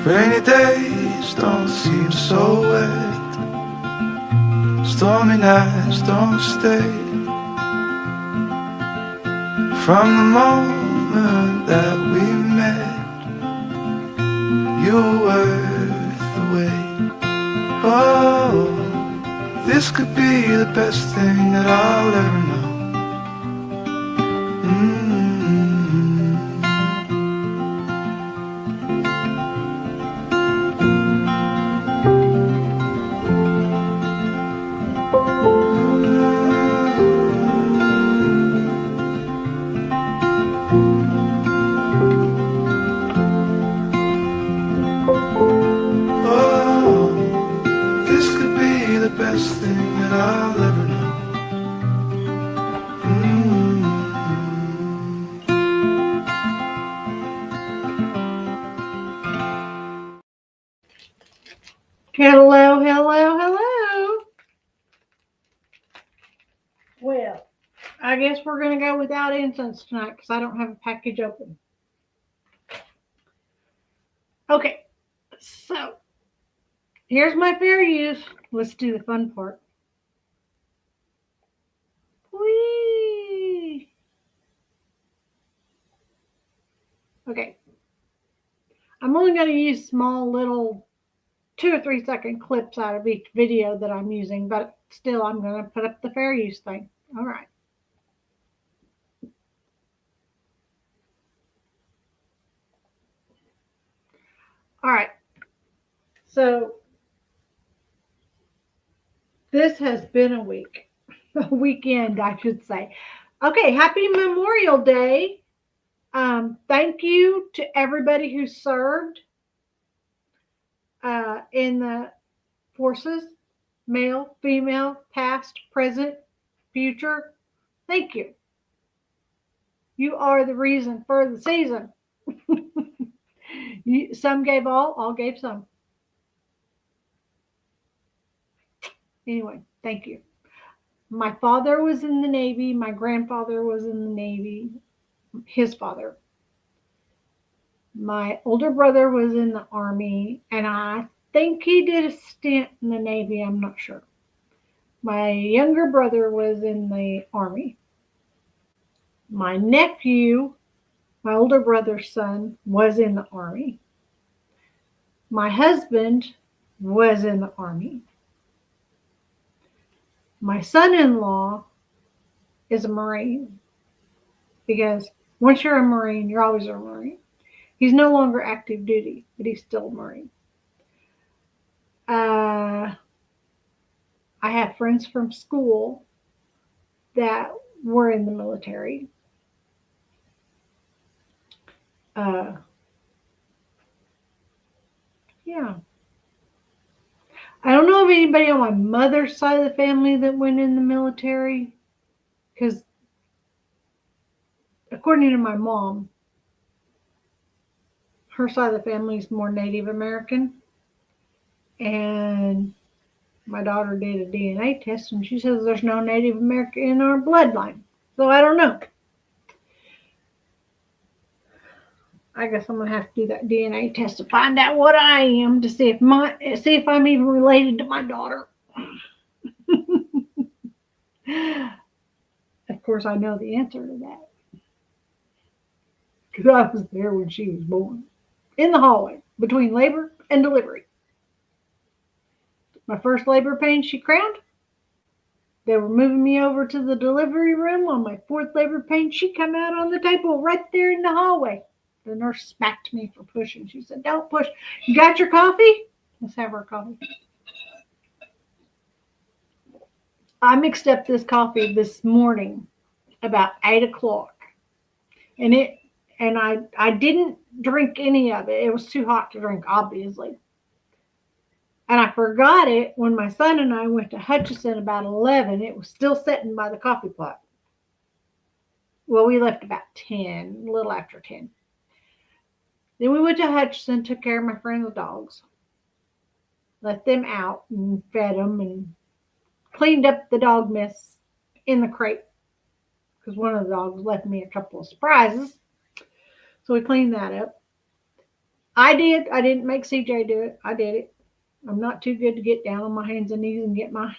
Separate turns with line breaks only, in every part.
Rainy days don't seem so wet. Stormy nights don't stay. From the moment that we met, you were worth the wait. Oh, this could be the best thing that I'll ever know. Best thing that I'll ever know.
Hello, hello, hello. Well, I guess we're going to go without incense tonight because I don't have a package open. Okay, so here's my fair use. Let's do the fun part. Whee! Okay. I'm only going to use small little 2 or 3 second clips out of each video that I'm using, but still I'm going to put up the fair use thing. All right. All right. So this has been a week. A weekend, I should say. Okay, happy Memorial Day. Thank you to everybody who served in the forces, male, female, past, present, future. Thank you. You are the reason for the season. Some gave all gave some. Anyway, thank you. My father was in the Navy. My grandfather was in the Navy. His father. My older brother was in the Army, and I think he did a stint in the Navy. I'm not sure. My younger brother was in the Army. My nephew, my older brother's son, was in the Army. My husband was in the Army. My son-in-law is a Marine, because once you're a Marine, you're always a Marine. He's no longer active duty, but he's still a Marine. I have friends from school that were in the military. Yeah. I don't know of anybody on my mother's side of the family that went in the military, because according to my mom, her side of the family is more Native American, and my daughter did a DNA test and she says there's no Native American in our bloodline. So I don't know. I guess I'm gonna have to do that DNA test to find out what I am, to see if I'm even related to my daughter. Of course, I know the answer to that, because I was there when she was born, in the hallway between labor and delivery. My first labor pain she crowned. They were moving me over to the delivery room. On my fourth labor pain, she come out on the table right there in the hallway. The nurse smacked me for pushing. She said, "Don't push. You got your coffee? Let's have our coffee." I mixed up this coffee this morning about 8 o'clock. And I didn't drink any of it. It was too hot to drink, obviously. And I forgot it when my son and I went to Hutchinson about 11. It was still sitting by the coffee pot. Well, we left about 10, a little after 10. Then we went to Hutchinson, took care of my friend's dogs, let them out and fed them and cleaned up the dog mess in the crate, because one of the dogs left me a couple of surprises. So we cleaned that up. I did. I didn't make CJ do it. I did it. I'm not too good to get down on my hands and knees and get my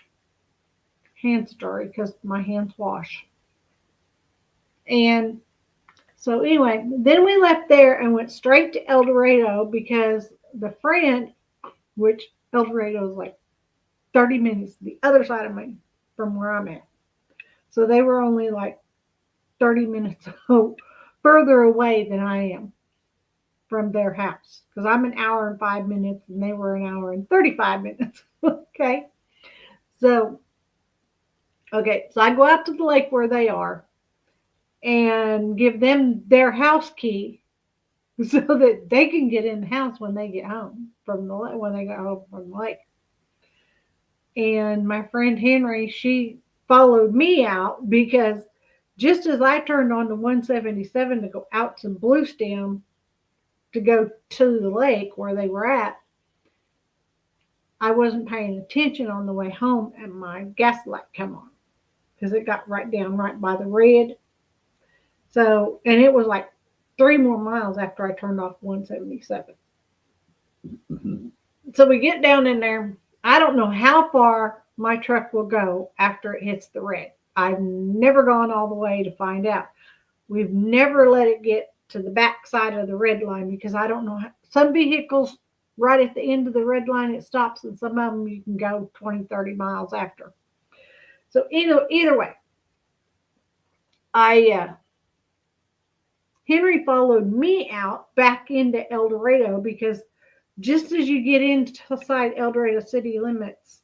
hands dirty because my hands wash. And so anyway, then we left there and went straight to El Dorado because the friend, which El Dorado is like 30 minutes the other side of me from where I'm at. So they were only like 30 minutes further away than I am from their house because I'm an hour and 5 minutes and they were an hour and 35 minutes. Okay. So, so I go out to the lake where they are and give them their house key so that they can get in the house when they get home when they go home from the lake. And my friend Henry, she followed me out because just as I turned on the 177 to go out to Blue Stem to go to the lake where they were at, I wasn't paying attention on the way home and my gas light come on because it got right by the red. So, and it was like 3 more miles after I turned off 177. So we get down in there. I don't know how far my truck will go after it hits the red. I've never gone all the way to find out. We've never let it get to the back side of the red line because I don't know how, some vehicles right at the end of the red line it stops, and some of them you can go 20, 30 miles after. So either way, Henry followed me out back into El Dorado because just as you get inside El Dorado city limits,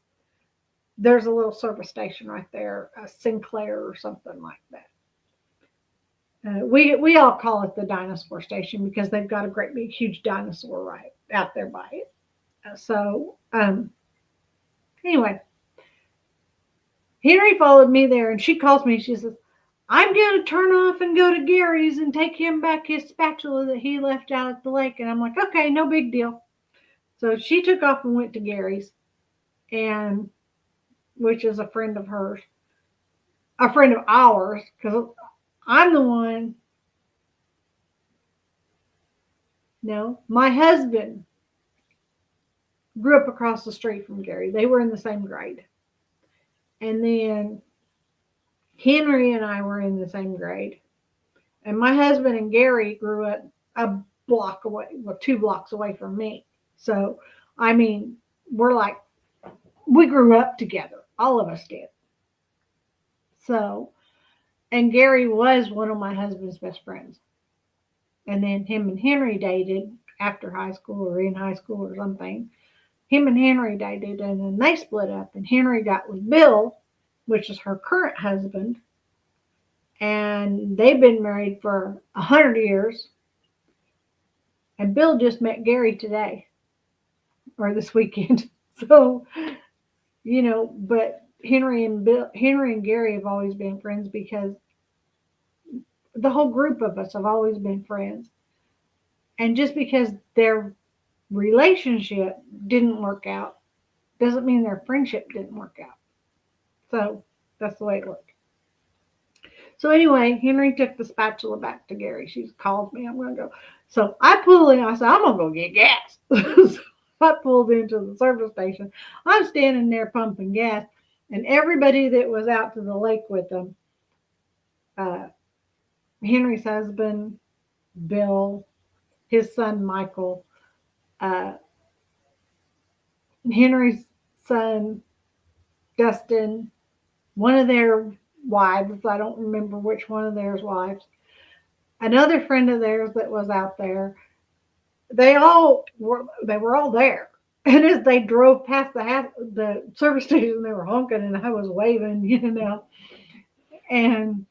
there's a little service station right there, a Sinclair or something like that. We all call it the dinosaur station because they've got a great big huge dinosaur right out there by it. Anyway, Henry followed me there and she calls me. She says, I'm going to turn off and go to Gary's and take him back his spatula that he left out at the lake. And I'm like, okay, no big deal. So she took off and went to Gary's, and which is a friend of hers, a friend of ours, because I'm the one. No, my husband grew up across the street from Gary. They were in the same grade. And then Henry and I were in the same grade. And my husband and Gary grew up a block away, 2 blocks away from me. So, I mean, we grew up together. All of us did. So, and Gary was one of my husband's best friends. And then him and Henry dated after high school or in high school or something. Him and Henry dated and then they split up. And Henry got with Bill, which is her current husband. And they've been married for 100 years. And Bill just met Gary today or this weekend. So, but Henry and Gary have always been friends because the whole group of us have always been friends. And just because their relationship didn't work out doesn't mean their friendship didn't work out. So that's the way it worked. So anyway, Henry took the spatula back to Gary. She called me. I'm going to go. So I pulled in. I said, I'm going to go get gas. So I pulled into the service station. I'm standing there pumping gas. And everybody that was out to the lake with them, Henry's husband, Bill, his son, Michael, Henry's son, Dustin, one of their wives, I don't remember which one of theirs wives, another friend of theirs that was out there, they were all there. And as they drove past the service station, they were honking and I was waving, and,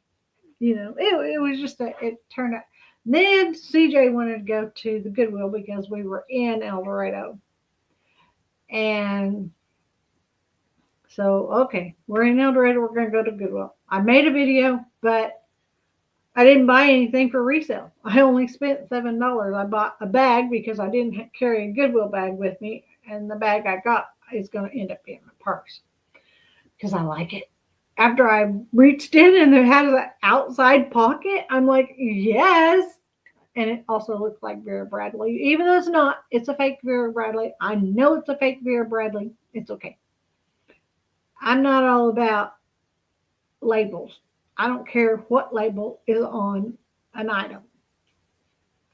it was just, it turned out. Then CJ wanted to go to the Goodwill because we were in El Dorado. And so, okay, we're in El Dorado. We're going to go to Goodwill. I made a video, but I didn't buy anything for resale. I only spent $7. I bought a bag because I didn't carry a Goodwill bag with me. And the bag I got is going to end up being my purse because I like it. After I reached in and it had an outside pocket, I'm like, yes. and it also looks like Vera Bradley. Even though it's not, it's a fake Vera Bradley. I know it's a fake Vera Bradley. It's okay. I'm not all about labels. I don't care what label is on an item.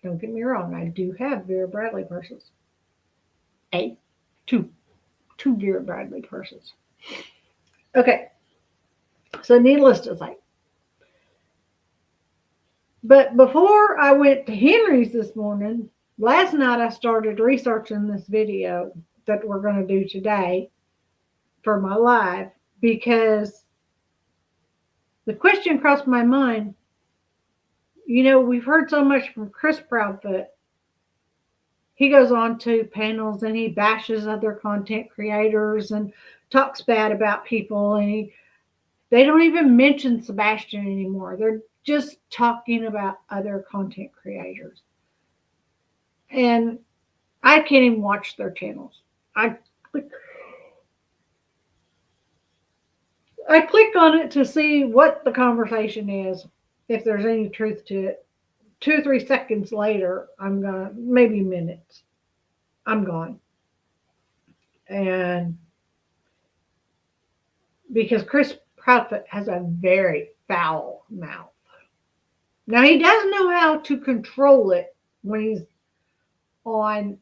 Don't get me wrong, I do have Vera Bradley purses. A, two Vera Bradley purses. Okay, so needless to say. But before I went to Henry's this morning, last night I started researching this video that we're going to do today for my live because the question crossed my mind. You know, we've heard so much from Chris Proudfoot. He goes on to panels and he bashes other content creators and talks bad about people, and they don't even mention Sebastian anymore. They're just talking about other content creators. And I can't even watch their channels. I click on it to see what the conversation is, if there's any truth to it. 2 or 3 seconds later, I'm gone, maybe minutes. I'm gone. And because Chris Proudfoot has a very foul mouth. Now, he does know how to control it when he's on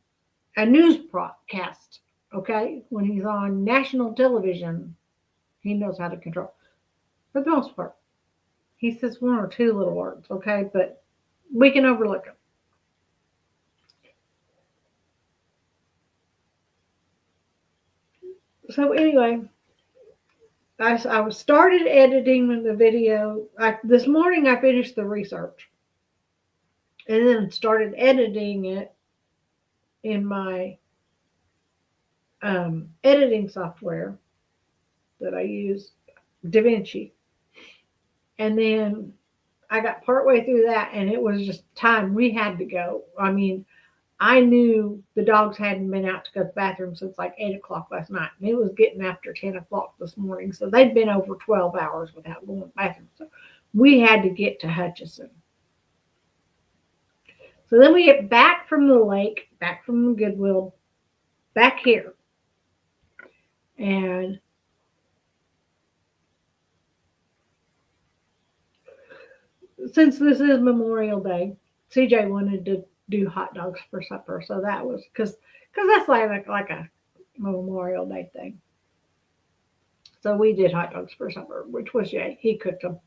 a news broadcast, okay? When he's on national television, he knows how to control. For the most part, he says 1 or 2 little words, okay? But we can overlook them. So anyway, I started editing the video. This morning I finished the research and then started editing it in my editing software that I use, DaVinci. And then I got partway through that and it was just time. We had to go. I mean, I knew the dogs hadn't been out to go to the bathroom since like 8 o'clock last night. And it was getting after 10 o'clock this morning. So they'd been over 12 hours without going to the bathroom. So we had to get to Hutchinson. So then we get back from the lake, back from the Goodwill, back here. And since this is Memorial Day, CJ wanted to do hot dogs for supper. So that was because that's like a Memorial Day thing. So we did hot dogs for supper, which was yay. He cooked them.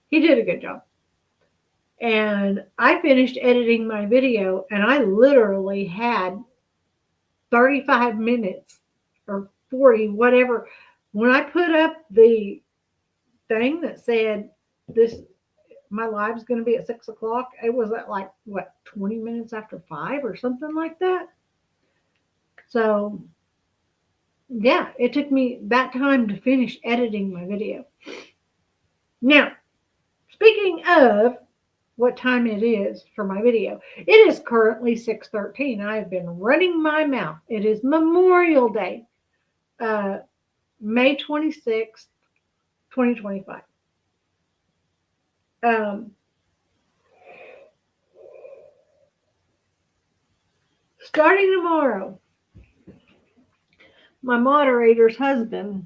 He did a good job. And I finished editing my video and I literally had 35 minutes or 40, whatever. When I put up the thing that said my live's going to be at 6 o'clock, it was at 20 minutes after 5 or something like that. So yeah, it took me that time to finish editing my video. Now, speaking of what time it is for my video, it is currently 6:13. I have been running my mouth. It is Memorial Day, May 26th, 2025. Starting tomorrow, my moderator's husband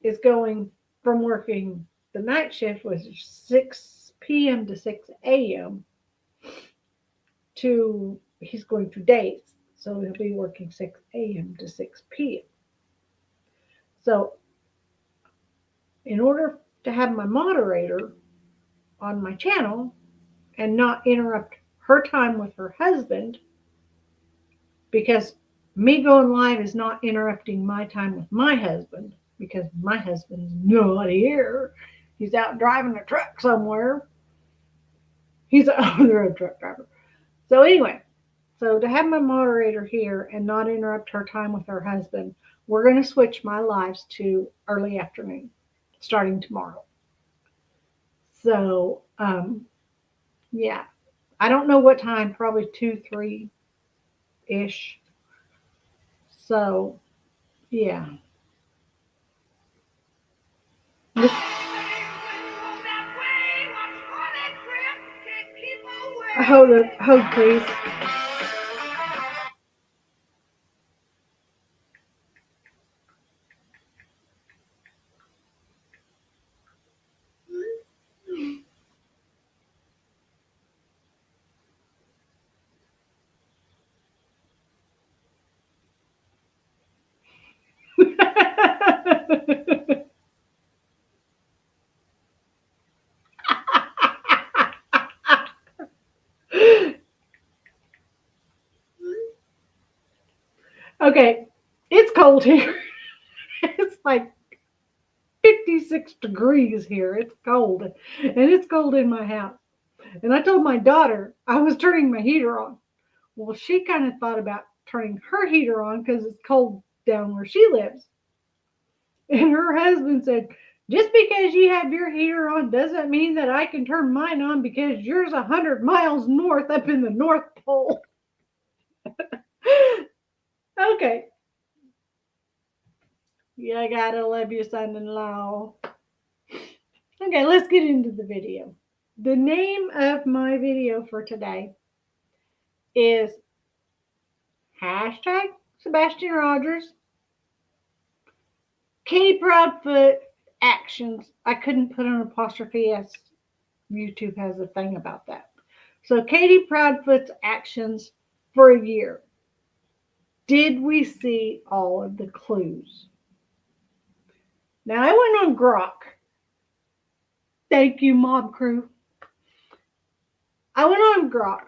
is going from working the night shift, which is 6 p.m. to 6 a.m. to he's going to days. So he'll be working 6 a.m. to 6 p.m. So in order to have my moderator on my channel and not interrupt her time with her husband, because me going live is not interrupting my time with my husband, because my husband's not here. He's out driving a truck somewhere. He's an on-the-road truck driver. So anyway, so to have my moderator here and not interrupt her time with her husband, we're going to switch my lives to early afternoon, starting tomorrow. So, yeah, I don't know what time, probably 2, 3-ish. So, yeah. Hold, please. Okay, it's cold here. It's like 56 degrees here. It's cold. And it's cold in my house. And I told my daughter I was turning my heater on. Well, she kind of thought about turning her heater on because it's cold down where she lives. And her husband said, just because you have your heater on doesn't mean that I can turn mine on because yours 100 miles north up in the North Pole. Okay. Yeah, I gotta love your son-in-law. Okay, let's get into the video. The name of my video for today is hashtag Sebastian Rogers, Katie Proudfoot actions. I couldn't put an apostrophe S. YouTube has a thing about that. So Katie Proudfoot's actions for a year. Did we see all of the clues? Now I went on Grok. Thank you, mob crew. I went on Grok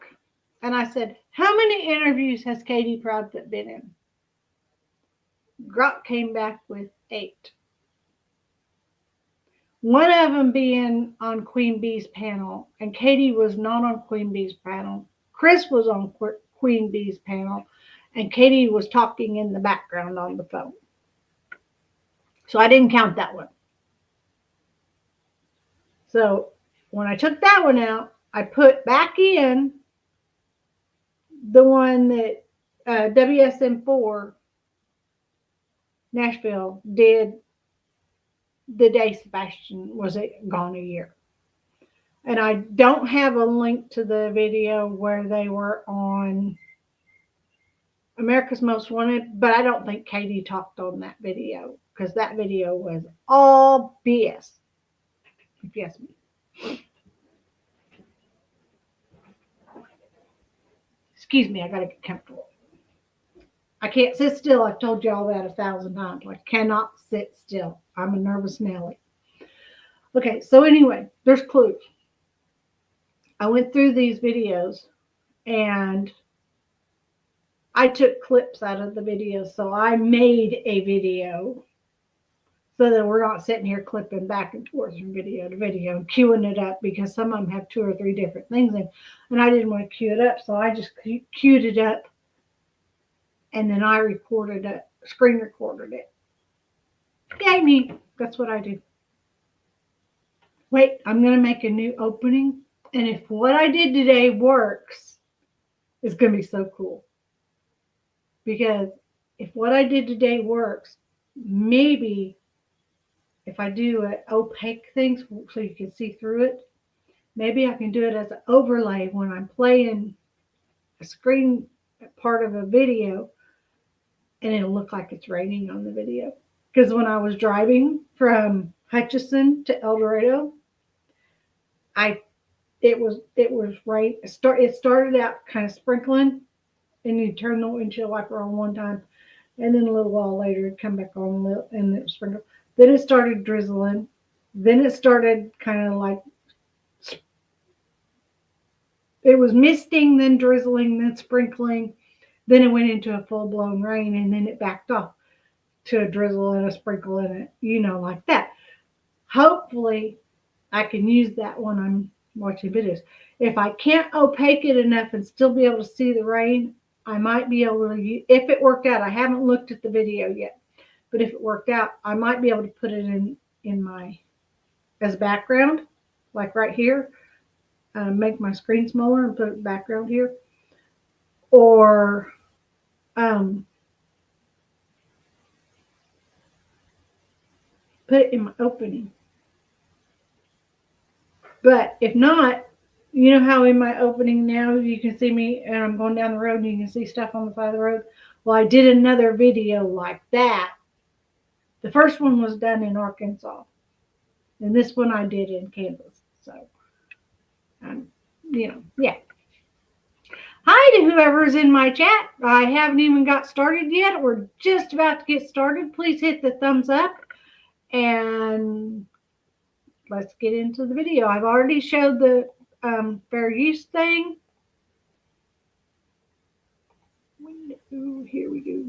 and I said, how many interviews has Katie Proudfoot been in? Grok came back with 8. One of them being on Queen Bee's panel, and Katie was not on Queen Bee's panel. Chris was on Queen Bee's panel, and Katie was talking in the background on the phone. So I didn't count that one. So when I took that one out, I put back in the one that WSM4 Nashville did the day Sebastian was gone a year. And I don't have a link to the video where they were on America's Most Wanted, but I don't think Katie talked on that video because that video was all BS, if you ask me. Excuse me, I gotta get comfortable. I can't sit still. I've told you all that 1,000 times. I cannot sit still. I'm a nervous Nelly. Okay, so anyway, there's clues. I went through these videos and I took clips out of the videos. So I made a video so that we're not sitting here clipping back and forth from video to video and queuing it up because some of them have 2 or 3 different things in. And I didn't want to queue it up. So I just queued it up and then I recorded it, screen recorded it. Yay me. That's what I do. Wait, I'm going to make a new opening. And if what I did today works, it's going to be so cool. Because if what I did today works, maybe if I do an opaque thing so you can see through it, maybe I can do it as an overlay when I'm playing a screen part of a video and it'll look like it's raining on the video. Because when I was driving from Hutchinson to El Dorado, it was rain. It started out kind of sprinkling, and you turn the windshield wiper on one time, and then a little while later it'd come back on and it sprinkled. Then it started drizzling. Then it started kind of like it was misting, then drizzling, then sprinkling. Then it went into a full-blown rain, and then it backed off to a drizzle and a sprinkle in it, like that. Hopefully, I can use that when I'm watching videos. If I can't opaque it enough and still be able to see the rain, I might be able to use, if it worked out. I haven't looked at the video yet, but if it worked out, I might be able to put it in my as background, like right here. Make my screen smaller and put it background here, or put it in my opening. But if not, You know how in my opening now you can see me and I'm going down the road and you can see stuff on the side of the road? Well, I did another video like that. The first one was done in Arkansas. And this one I did in Kansas. So, yeah. Hi to whoever's in my chat. I haven't even got started yet. We're just about to get started. Please hit the thumbs up and let's get into the video. I've already showed the fair use thing. Here we go.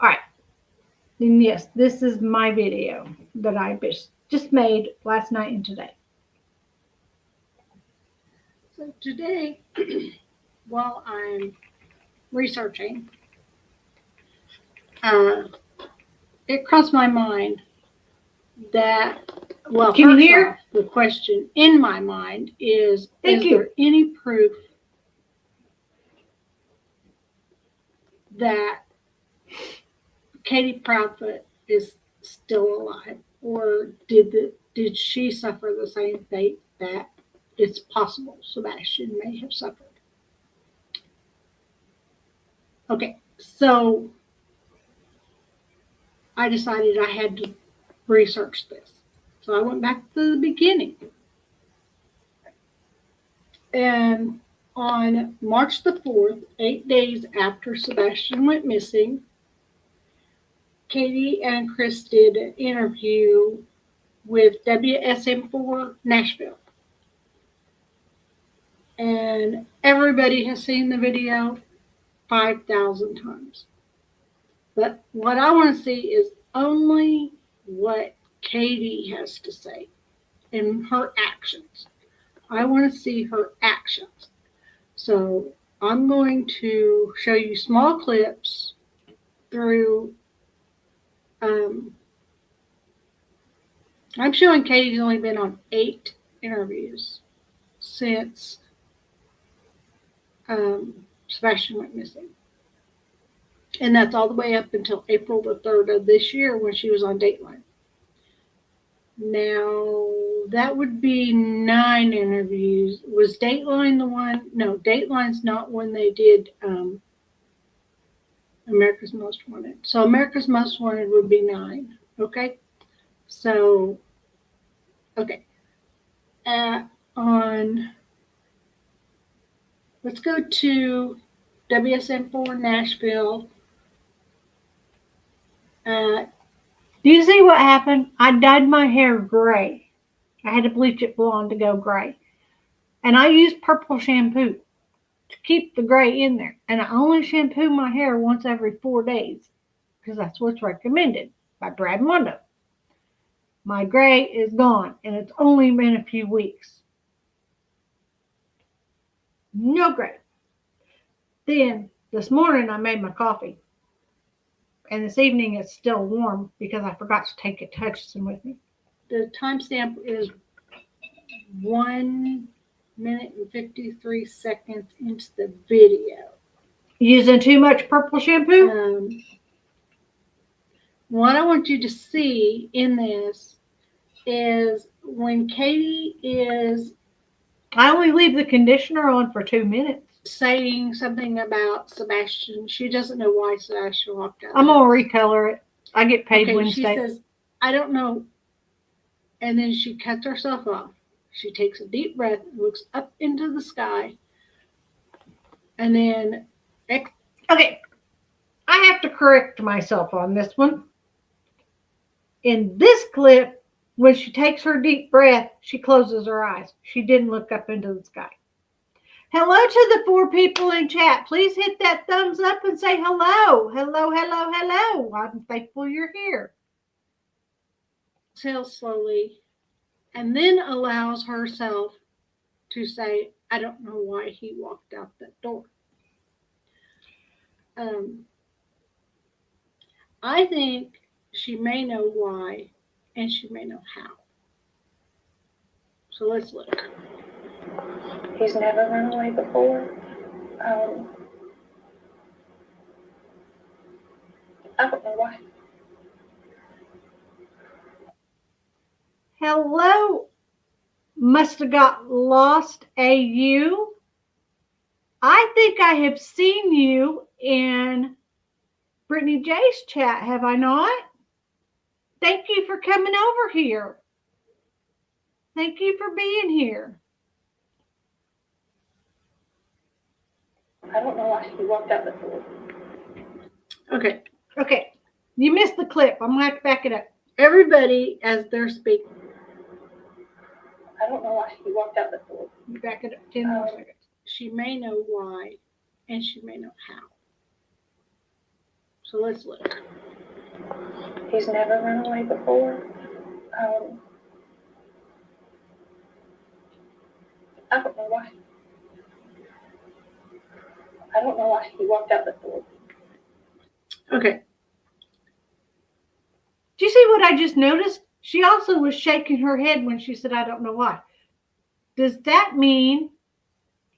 All right. And yes, this is my video that I just made last night and today. So today, while I'm researching, it crossed my mind that, well, can you hear? The question in my mind is there any proof that Katie Proudfoot is still alive, or did she suffer the same fate that it's possible Sebastian may have suffered? Okay, so I decided I had to research this. So I went back to the beginning. And on March the 4th, 8 days after Sebastian went missing, Katie and Chris did an interview with WSM4 Nashville. And everybody has seen the video 5,000 times. But what I want to see is only what Katie has to say in her actions. I want to see her actions. So I'm going to show you small clips through. I'm showing Katie's only been on 8 interviews since Sebastian went missing. And that's all the way up until April the 3rd of this year when she was on Dateline. Now, that would be 9 interviews. Was Dateline the one? No, Dateline's not when they did America's Most Wanted. So America's Most Wanted would be 9. Okay? So, okay. Let's go to WSM4 Nashville. Do you see what happened? I dyed my hair gray. I had to bleach it blonde to go gray. And I used purple shampoo to keep the gray in there. And I only shampoo my hair once every 4 days because that's what's recommended by Brad Mondo. My gray is gone, and it's only been a few weeks. No gray. Then this morning I made my coffee. And this evening it's still warm because I forgot to take it to Hutchinson with me. The timestamp is 1 minute and 53 seconds into the video. Using too much purple shampoo? What I want you to see in this is when Katie is... I only leave the conditioner on for 2 minutes. Saying something about Sebastian. She doesn't know why Sebastian walked out. I'm going to recolor it. I get paid Wednesday. She says, I don't know. And then she cuts herself off. She takes a deep breath, looks up into the sky. And then, okay, I have to correct myself on this one. In this clip, when she takes her deep breath, she closes her eyes. She didn't look up into the sky. Hello to the 4 people in chat. Please hit that thumbs up and say hello. Hello, hello, hello. I'm thankful you're here. Exhale slowly and then allows herself to say, I don't know why he walked out that door. I think she may know why and she may know how. So let's look.
He's never run away before. I don't know why.
Hello, Must have got lost AU. I think I have seen you in Brittany J's chat, have I not? Thank you for coming over here. Thank you for being here.
I don't know why she walked out the door.
Okay. You missed the clip. I'm going to have to back it up. Everybody, as they're speaking.
I don't know why she walked out the door.
You back it up 10 more seconds. She may know why, and she may know how. So let's look.
He's never run away before. I don't know why. I don't know why she walked out the door.
Okay. Do you see what I just noticed? She also was shaking her head when she said, I don't know why. Does that mean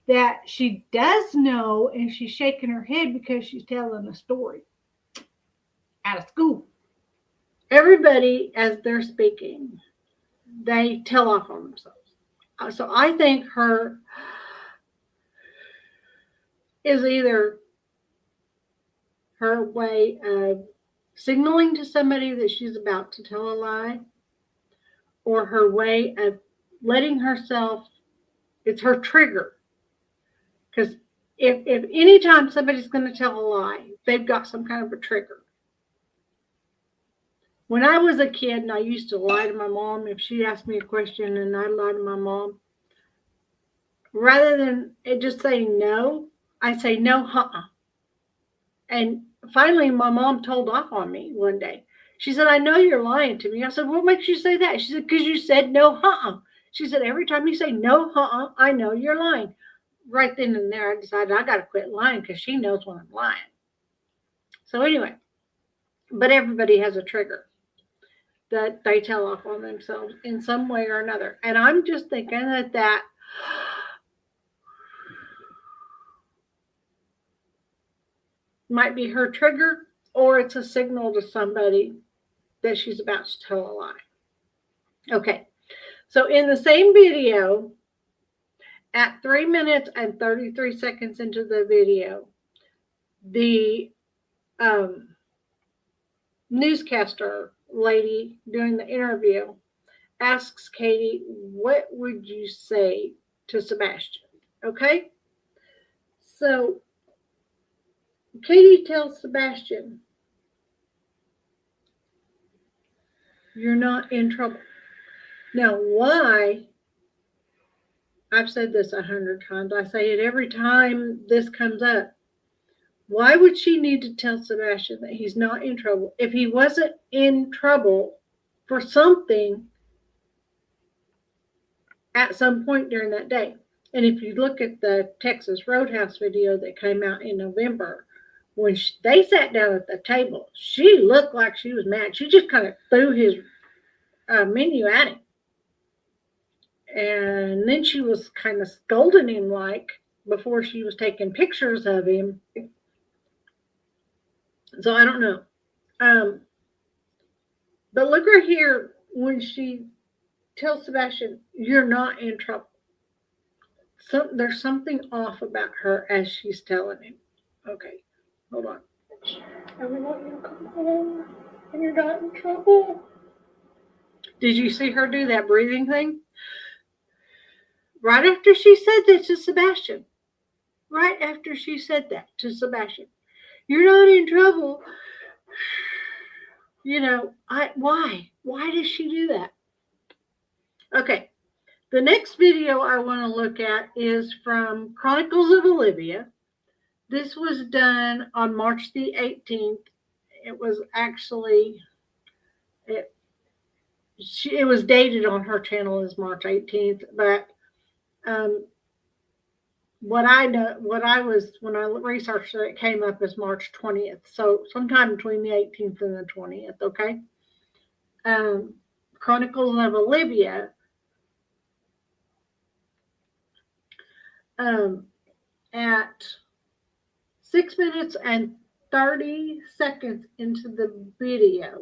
that she does know and she's shaking her head because she's telling a story out of school? Everybody, as they're speaking, they tell off on themselves. So I think her is either her way of signaling to somebody that she's about to tell a lie, or her way of letting herself, it's her trigger. Because if anytime somebody's going to tell a lie, they've got some kind of a trigger. When I was a kid and I used to lie to my mom, if she asked me a question and I lied to my mom, rather than just saying no, I say no, And finally, my mom told off on me one day. She said, I know you're lying to me. I said, what makes you say that? She said, because you said no, She said, every time you say no, I know you're lying. Right then and there, I decided I got to quit lying because she knows when I'm lying. So anyway, but everybody has a trigger that they tell off on themselves in some way or another. And I'm just thinking that might be her trigger, or it's a signal to somebody that she's about to tell a lie. Okay, so in the same video, at 3 minutes and 33 seconds into the video, the newscaster lady doing the interview asks Katie, what would you say to Sebastian? Okay, so Katie tells Sebastian, you're not in trouble. Now, why? I've said this 100 times. I say it every time this comes up. Why would she need to tell Sebastian that he's not in trouble if he wasn't in trouble for something at some point during that day? And if you look at the Texas Roadhouse video that came out in November, when they sat down at the table, she looked like she was mad. She just kind of threw his menu at him. And then she was kind of scolding him before she was taking pictures of him. So I don't know. But look right here when she tells Sebastian, you're not in trouble. So there's something off about her as she's telling him. Okay, hold on.
I want you to come home and you're not in trouble.
Did you see her do that breathing thing? Right after she said that to Sebastian. Right after she said that to Sebastian. You're not in trouble. Why? Why does she do that? Okay. The next video I want to look at is from Chronicles of Olivia. This was done on March the 18th. It was actually, it was dated on her channel as March 18th, but when I researched it, it came up as March 20th. So sometime between the 18th and the 20th, okay? Chronicles of Olivia. At 6 minutes and 30 seconds into the video,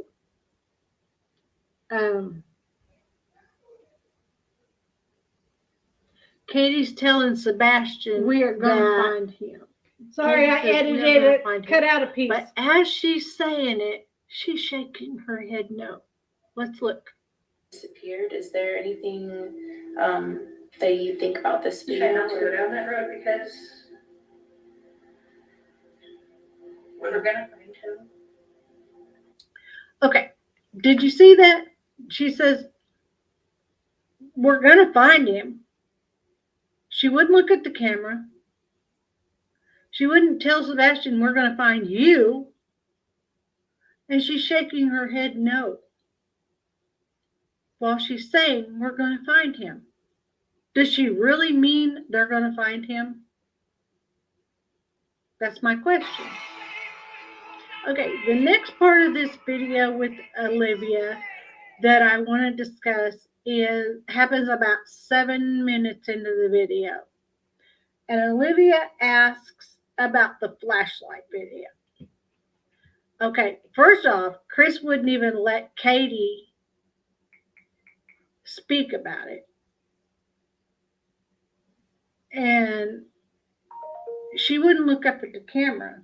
Katie's telling Sebastian
We are going to
that-
find him. Sorry, I
Katie says we are
edited
gonna
it,
find
cut
him.
out a piece.
But as she's saying it, she's shaking her head no. Let's look.
Disappeared. Is there anything that you think about this
Try
video?
not to go down that road because we're gonna find him.
Okay. Did you see that? She says, we're going to find him. She wouldn't look at the camera. She wouldn't tell Sebastian, we're going to find you. And she's shaking her head no. While she's saying, we're going to find him. Does she really mean they're going to find him? That's my question. Okay, the next part of this video with Olivia that I want to discuss happens about 7 minutes into the video. And Olivia asks about the flashlight video. Okay, first off, Chris wouldn't even let Katie speak about it. And she wouldn't look up at the camera.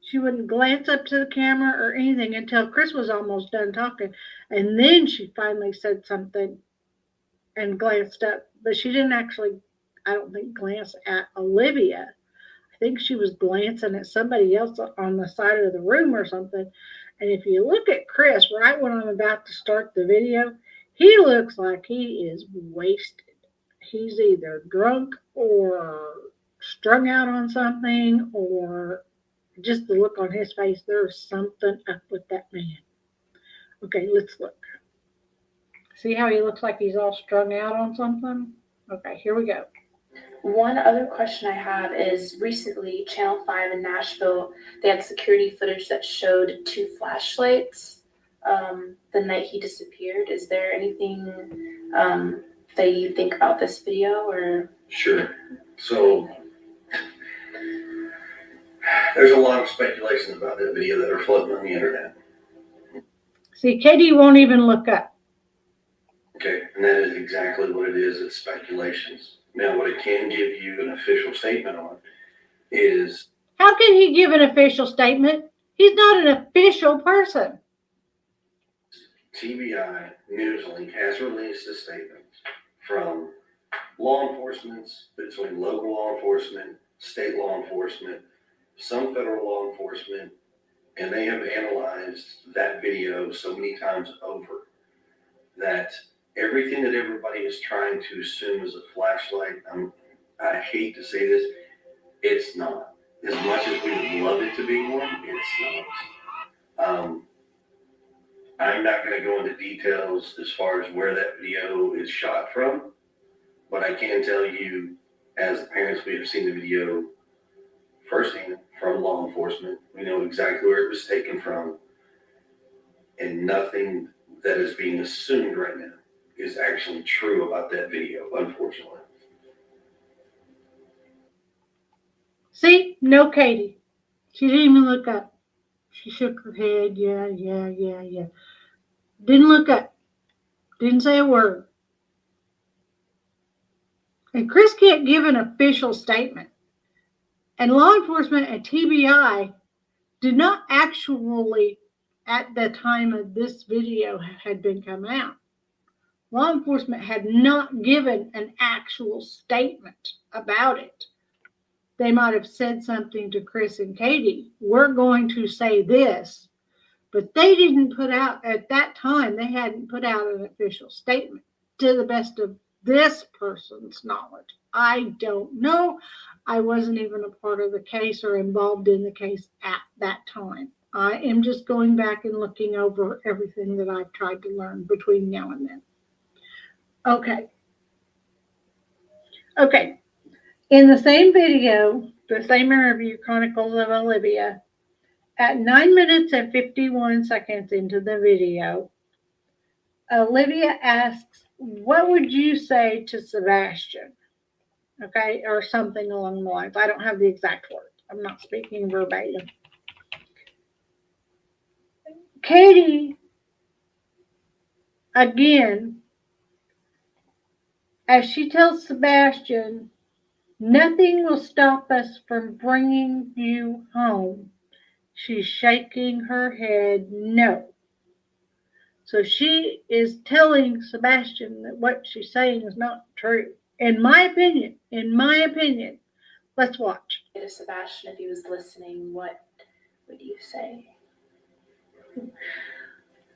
She wouldn't glance up to the camera or anything until Chris was almost done talking. And then she finally said something and glanced up. But she didn't actually, I don't think, glance at Olivia. I think she was glancing at somebody else on the side of the room or something. And if you look at Chris right when I'm about to start the video, he looks like he is wasted. He's either drunk or strung out on something, or just the look on his face, there's something up with that man. Okay, let's look. See how he looks like he's all strung out on something? Okay, here we go.
One other question I have is recently Channel 5 in Nashville, they had security footage that showed 2 flashlights the night he disappeared. Is there anything that you think about this video or?
Sure. So there's a lot of speculations about that video that are floating on the internet.
See, Katie won't even look up.
Okay, and that is exactly what it is. It's speculations. Now, what I can give you an official statement on is...
How can he give an official statement? He's not an official person.
TBI Newslink has released a statement from law enforcement, between local law enforcement, state law enforcement, some federal law enforcement, and they have analyzed that video so many times over that everything that everybody is trying to assume is a flashlight, I hate to say this, it's not. As much as we would love it to be one, it's not. I'm not going to go into details as far as where that video is shot from, but I can tell you, as the parents, we have seen the video firsthand from law enforcement. We know exactly where it was taken from, and nothing that is being assumed right now is actually true about that video, unfortunately.
See, no Katie. She didn't even look up. She shook her head. Yeah. Didn't look up. Didn't say a word. And Chris can't give an official statement. And law enforcement and TBI did not actually, at the time of this video had been come out, law enforcement had not given an actual statement about it. They might have said something to Chris and Katie. We're going to say this. But they didn't put out, at that time, they hadn't put out an official statement to the best of this person's knowledge. I don't know. I wasn't even a part of the case or involved in the case at that time. I am just going back and looking over everything that I've tried to learn between now and then. Okay. In the same video, the same interview, Chronicles of Olivia, at 9 minutes and 51 seconds into the video, Olivia asks, what would you say to Sebastian? Okay, or something along the lines. I don't have the exact words. I'm not speaking verbatim. Katie, again, as she tells Sebastian, nothing will stop us from bringing you home. She's shaking her head no. So she is telling Sebastian that what she's saying is not true. In my opinion, let's watch.
To Sebastian, if he was listening, what would you say?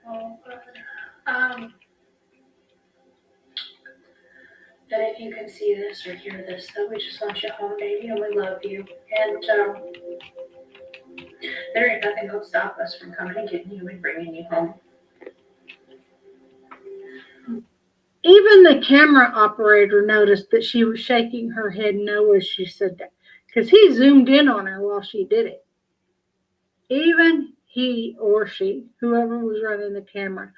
Oh, that if you can see this or hear this, that we just want you home, baby, and we love you. And there ain't nothing gonna stop us from coming and getting you and bringing you home.
Even the camera operator noticed that she was shaking her head no as she said that, because he zoomed in on her while she did it. Even he or she, whoever was running the camera,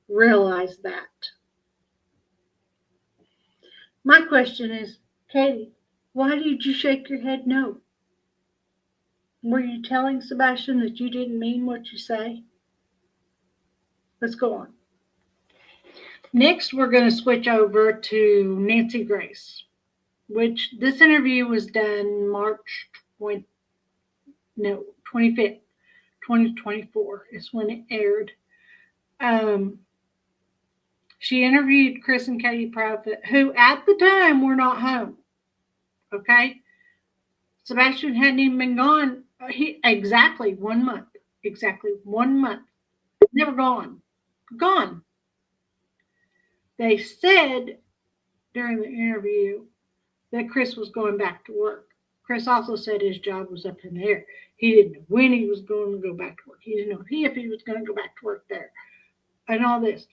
realized that. My question is, Katie, why did you shake your head no? Were you telling Sebastian that you didn't mean what you say? Let's go on. Next, we're going to switch over to Nancy Grace, which this interview was done March 25th, 2024 is when it aired. She interviewed Chris and Katie Proudfoot, who at the time were not home. Okay? Sebastian hadn't even been gone exactly 1 month. Exactly 1 month. Never gone. Gone. They said during the interview that Chris was going back to work. Chris also said his job was up in the air. He didn't know when he was going to go back to work. He didn't know if he was going to go back to work there and all this.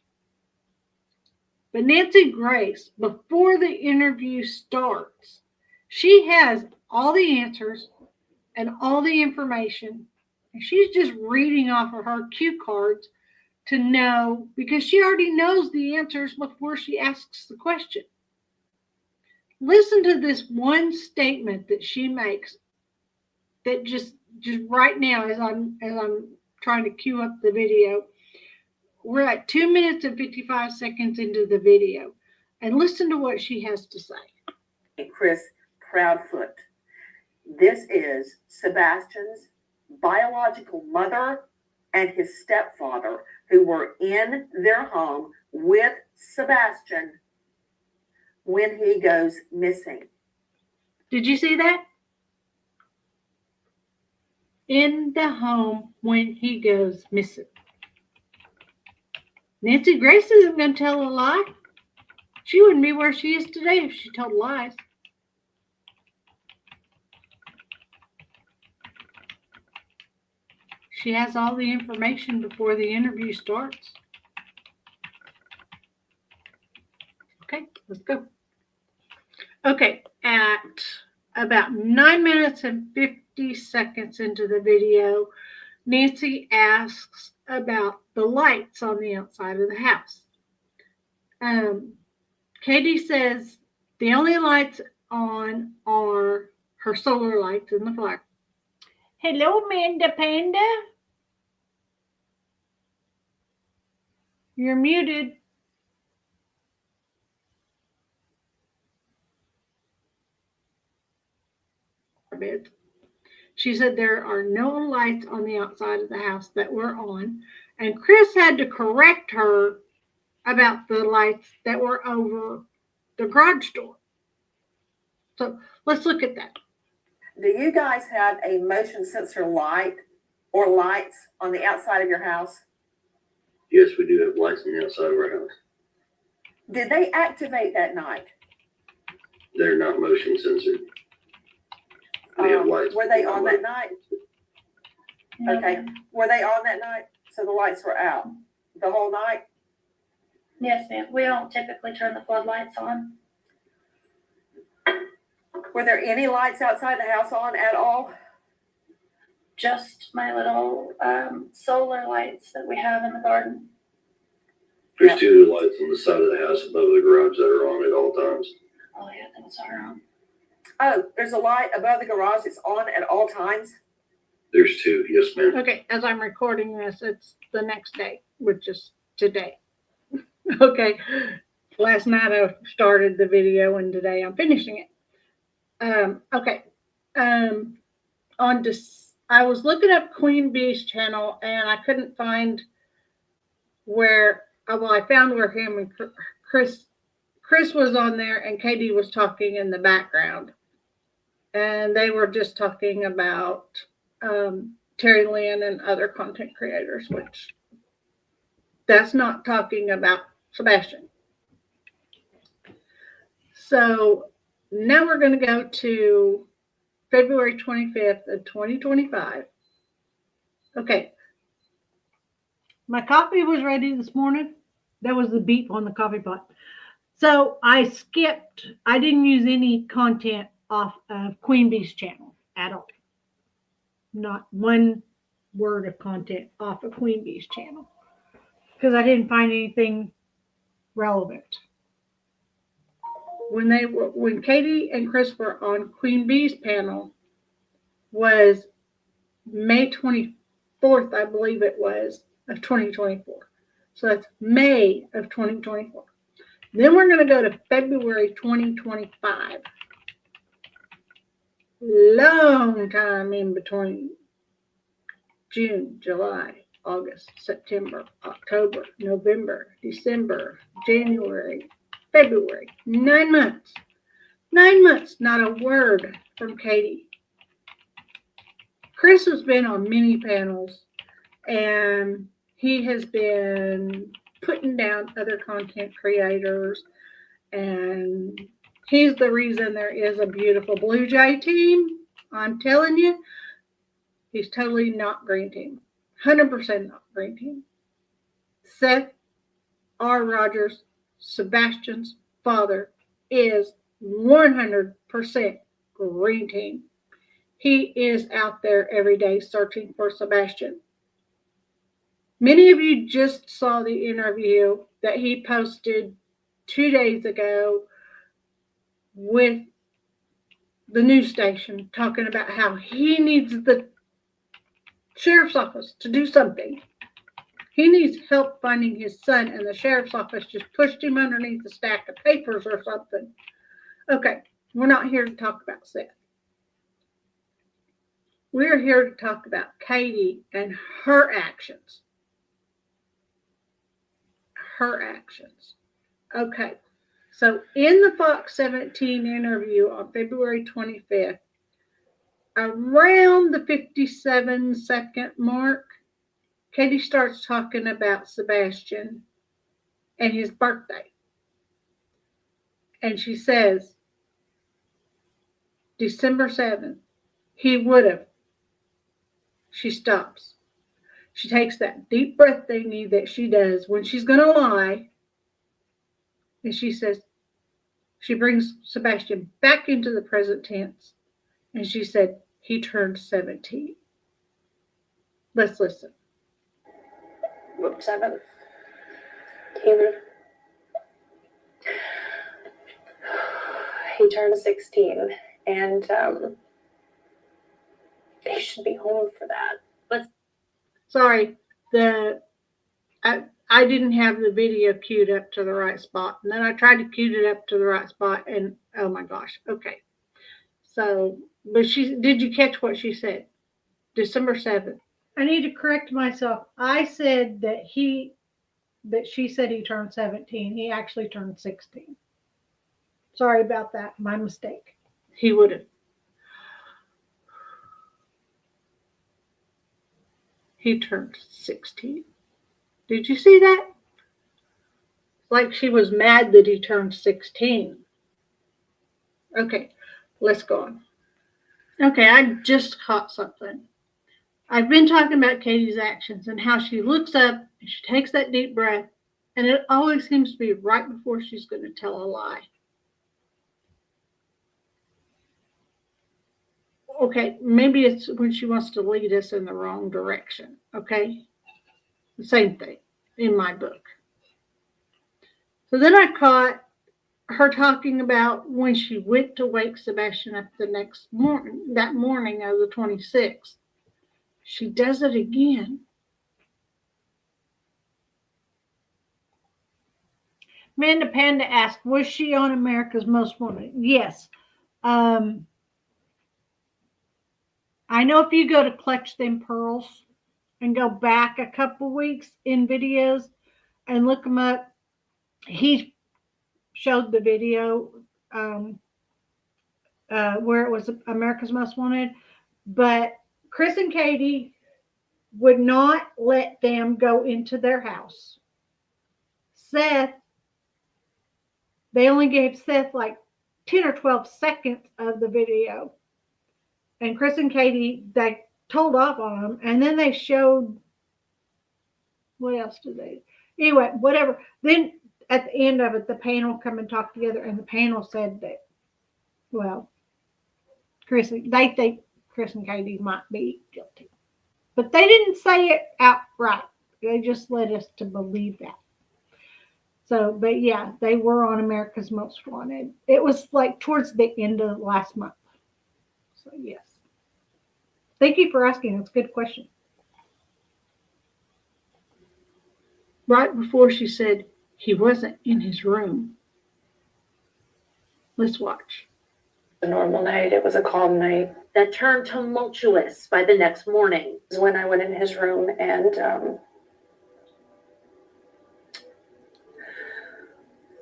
But Nancy Grace, before the interview starts, she has all the answers and all the information. And she's just reading off of her cue cards to know, because she already knows the answers before she asks the question. Listen to this one statement that she makes that just right now as I'm trying to cue up the video. We're at 2 minutes and 55 seconds into the video. And listen to what she has to say.
Chris Proudfoot. This is Sebastian's biological mother and his stepfather, who were in their home with Sebastian when he goes missing.
Did you see that? In the home when he goes missing. Nancy Grace isn't going to tell a lie. She wouldn't be where she is today if she told lies. She has all the information before the interview starts. Okay, let's go. Okay, at about 9 minutes and 50 seconds into the video, Nancy asks about the lights on the outside of the house. Katie says the only lights on are her solar lights in the flat. Hello, Amanda Panda. You're muted. She said there are no lights on the outside of the house that were on, and Chris had to correct her about the lights that were over the garage door. So let's look at that.
Do you guys have a motion sensor light or lights on the outside of your house?
Yes, we do have lights on the outside of our house.
Did they activate that night?
They're not motion censored. We have lights.
Were they on that night?
No,
Okay.
ma'am.
Were they on that night? So the lights were out the whole night?
Yes, ma'am. We don't typically turn the floodlights on.
Were there any lights outside the house on at all?
Just my little solar lights that we have in the garden.
There's two lights on the side of the house above the garage that are on at all times.
Oh, yeah, those are on.
Oh, there's a light above the garage that's on at all times?
There's two, yes, ma'am.
Okay, as I'm recording this, it's the next day, which is today. Okay. last night I started the video and today I'm finishing it. Okay. I was looking up Queen Bee's channel and I couldn't find where, well, I found where him and Chris was on there and Katie was talking in the background. And they were just talking about Terry Lynn and other content creators, which that's not talking about Sebastian. So now we're going to go to February 25th of 2025. Okay.
My coffee was ready this morning. That was the beep on the coffee pot. So I didn't use any content off of Queen Bee's channel at all. Not one word of content off of Queen Bee's channel. Because I didn't find anything relevant.
When Katie and Chris were on Queen Bee's panel was May 24th, I believe it was, of 2024. So that's May of 2024. Then we're going to go to February 2025. Long time in between June, July, August, September, October, November, December, January, February. 9 months. 9 months, not a word from Katie. Chris has been on many panels and he has been putting down other content creators, and he's the reason there is a beautiful Blue Jay team. I'm telling you, he's totally not green team. 100% not green team. Seth R. Rogers, Sebastian's father, is 100% green team. He is out there every day searching for Sebastian. Many of you just saw the interview that he posted 2 days ago with the news station talking about how he needs the sheriff's office to do something. He needs help finding his son, and the sheriff's office just pushed him underneath a stack of papers or something. Okay, we're not here to talk about Seth. We're here to talk about Katie and her actions. Her actions. Okay, so in the Fox 17 interview on February 25th, around the 57-second mark, Katie starts talking about Sebastian and his birthday. And she says, December 7th, he would have. She stops. She takes that deep breath thingy that she does when she's going to lie. And she says, she brings Sebastian back into the present tense. And she said, he turned 17. Let's listen.
What, 7th? Taylor. He turned 16, and he should be home for that.
Sorry, I didn't have the video queued up to the right spot, and then I tried to cue it up to the right spot, and oh my gosh, okay. So, but did you catch what she said? December 7th.
I need to correct myself. I said that she said he turned 17. He actually turned 16. Sorry about that. My mistake.
He would have. He turned 16. Did you see that? Like she was mad that he turned 16. Okay, let's go on. Okay, I just caught something. I've been talking about Katie's actions and how she looks up and she takes that deep breath, and it always seems to be right before she's going to tell a lie. Okay, maybe it's when she wants to lead us in the wrong direction, okay? The same thing in my book. So then I caught her talking about when she went to wake Sebastian up the next morning, that morning of the 26th. She does it again.
Amanda Panda asked, was she on America's Most Wanted? Yes. I know if you go to Clutch Them Pearls and go back a couple weeks in videos and look them up, he showed the video where it was America's Most Wanted. But Chris and Katie would not let them go into their house. Seth, they only gave Seth like 10 or 12 seconds of the video. And Chris and Katie, they told off on him. And then they showed, what else did they? Anyway, whatever. Then at the end of it, the panel come and talk together. And the panel said that, well, they think Chris and Katie might be guilty. But they didn't say it outright. They just led us to believe that. So, but yeah, they were on America's Most Wanted. It was like towards the end of last month. So, yes. Thank you for asking. It's a good question.
Right before she said he wasn't in his room. Let's watch.
A normal night. It was a calm night.
That turned tumultuous by the next morning.
It was when I went in his room and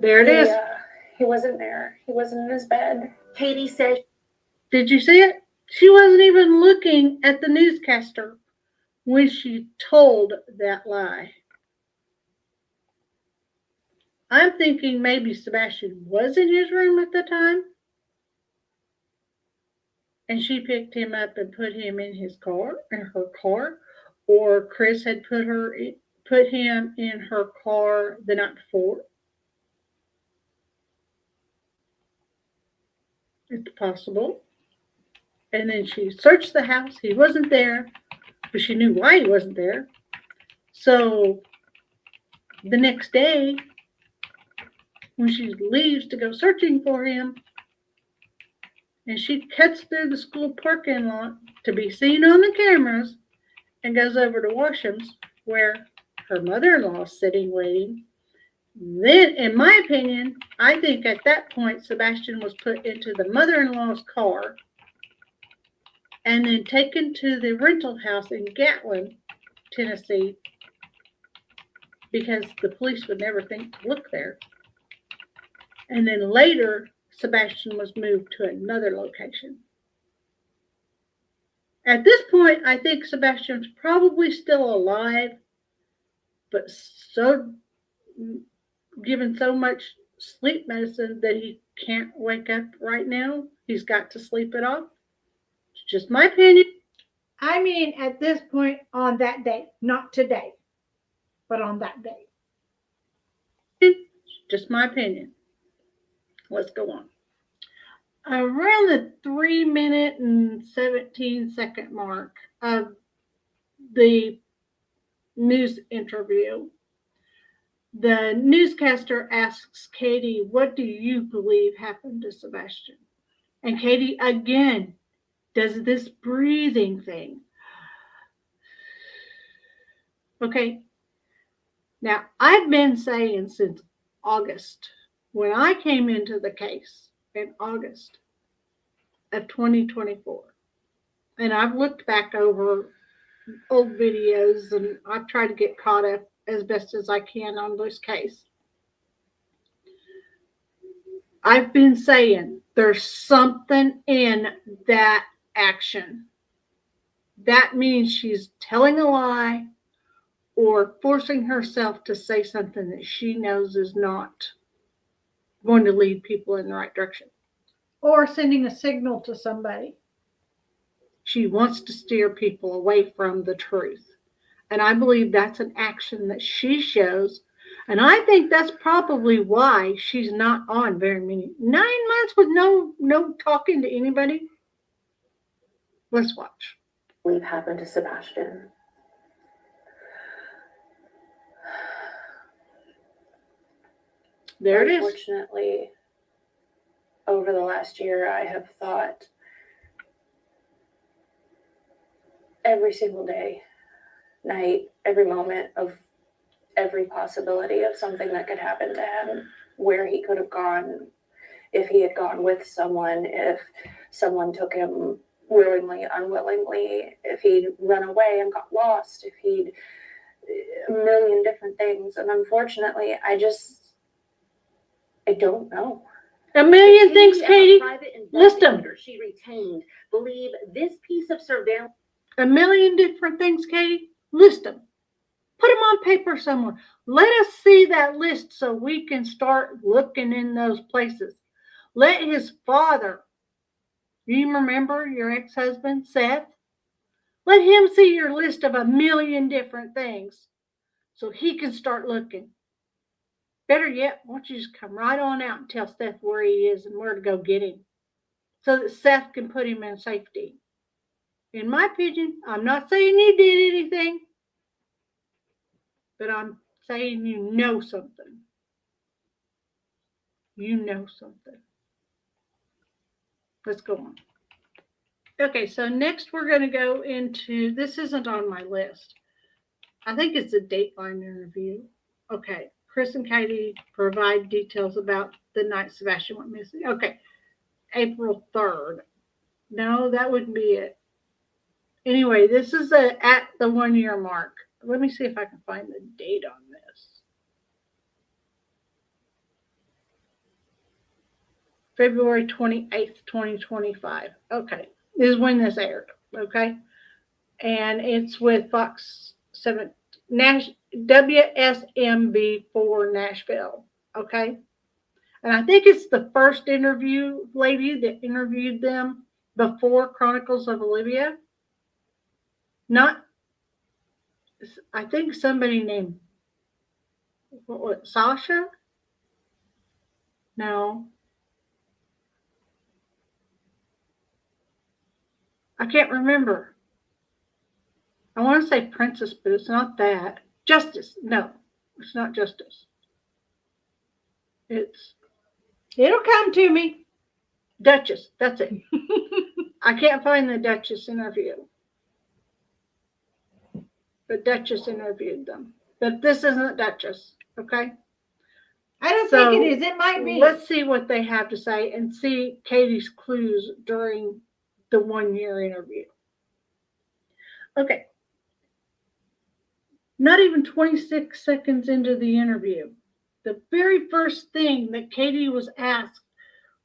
There it is.
he wasn't there. He wasn't in his bed.
Katie said,
Did you see it? She wasn't even looking at the newscaster when she told that lie. I'm thinking maybe Sebastian was in his room at the time, and she picked him up and put him in her car, or Chris had put him in her car the night before. It's possible. And then she searched the house. He wasn't there, but she knew why he wasn't there. So the next day, when she leaves to go searching for him, and she cuts through the school parking lot to be seen on the cameras and goes over to Washam's, where her mother-in-law is sitting waiting. Then, in my opinion, I think at that point, Sebastian was put into the mother-in-law's car and then taken to the rental house in Gatlin, Tennessee, because the police would never think to look there. And then later, Sebastian was moved to another location. At this point, I think Sebastian's probably still alive, but given so much sleep medicine that he can't wake up right now. He's got to sleep it off. It's just my opinion.
I mean, at this point on that day, not today, but on that day.
Just my opinion. Let's go on. Around the 3-minute and 17-second mark of the news interview, the newscaster asks Katie, what do you believe happened to Sebastian? And Katie again does this breathing thing. Okay. Now, I've been saying since August, when I came into the case in August of 2024, and I've looked back over old videos and I've tried to get caught up as best as I can on this case. I've been saying there's something in that action. That means she's telling a lie or forcing herself to say something that she knows is not going to lead people in the right direction.
Or sending a signal to somebody.
She wants to steer people away from the truth. And I believe that's an action that she shows. And I think that's probably why she's not on very many. 9 months with no talking to anybody. Let's watch.
I believe happened to Sebastian.
There it is.
Unfortunately, over the last year, I have thought every single day, night, every moment of every possibility of something that could happen to him. where he could have gone, if he had gone with someone, if someone took him willingly, unwillingly, if he'd run away and got lost, if he'd a million different things. And unfortunately, I don't know.
A million things, Katie. List them.
She retained believe this piece of surveillance.
A million different things, Katie. List them. Put them on paper somewhere. Let us see that list so we can start looking in those places. Let his father, you remember your ex-husband, Seth? Let him see your list of a million different things so he can start looking. Better yet, why don't you just come right on out and tell Seth where he is and where to go get him so that Seth can put him in safety. In my opinion, I'm not saying you did anything, but I'm saying you know something. You know something. Let's go on. Okay, so next we're going to go into, this isn't on my list. I think it's a Dateline interview. Okay, Chris and Katie provide details about the night Sebastian went missing. Okay, April 3rd. No, that wouldn't be it. Anyway, this is at the 1 year mark. Let me see if I can find the date on this. February 28th, 2025. Okay, this is when this aired. Okay, and it's with Fox 7, WSMB4 Nashville. Okay, and I think it's the first interview lady that interviewed them before Chronicles of Olivia. Not, I think somebody named Sasha? No. I can't remember. I want to say Princess, but it's not that. Justice. No, it's not Justice.
It'll come to me.
Duchess. That's it. I can't find the Duchess interview. The Duchess interviewed them. But this isn't Duchess. Okay?
I don't think it is. It might be.
Let's see what they have to say and see Katie's clues during the 1 year interview. Okay. Not even 26 seconds into the interview, the very first thing that Katie was asked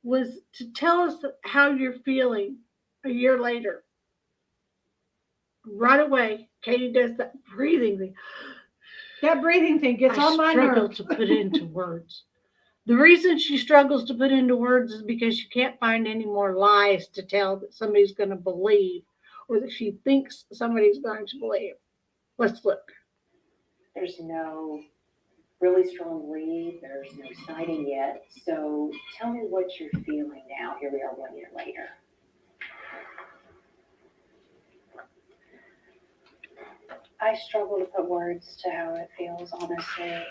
was to tell us how you're feeling a year later. Right away, Katie does that breathing thing.
That breathing thing gets on my
struggle
nerves.
to put into words. The reason she struggles to put into words is because she can't find any more lies to tell that somebody's going to believe or that she thinks somebody's going to believe. Let's look.
There's no really strong lead. There's no sighting yet. So tell me what you're feeling now. Here we are 1 year later.
I struggle to put words to how it feels, honestly.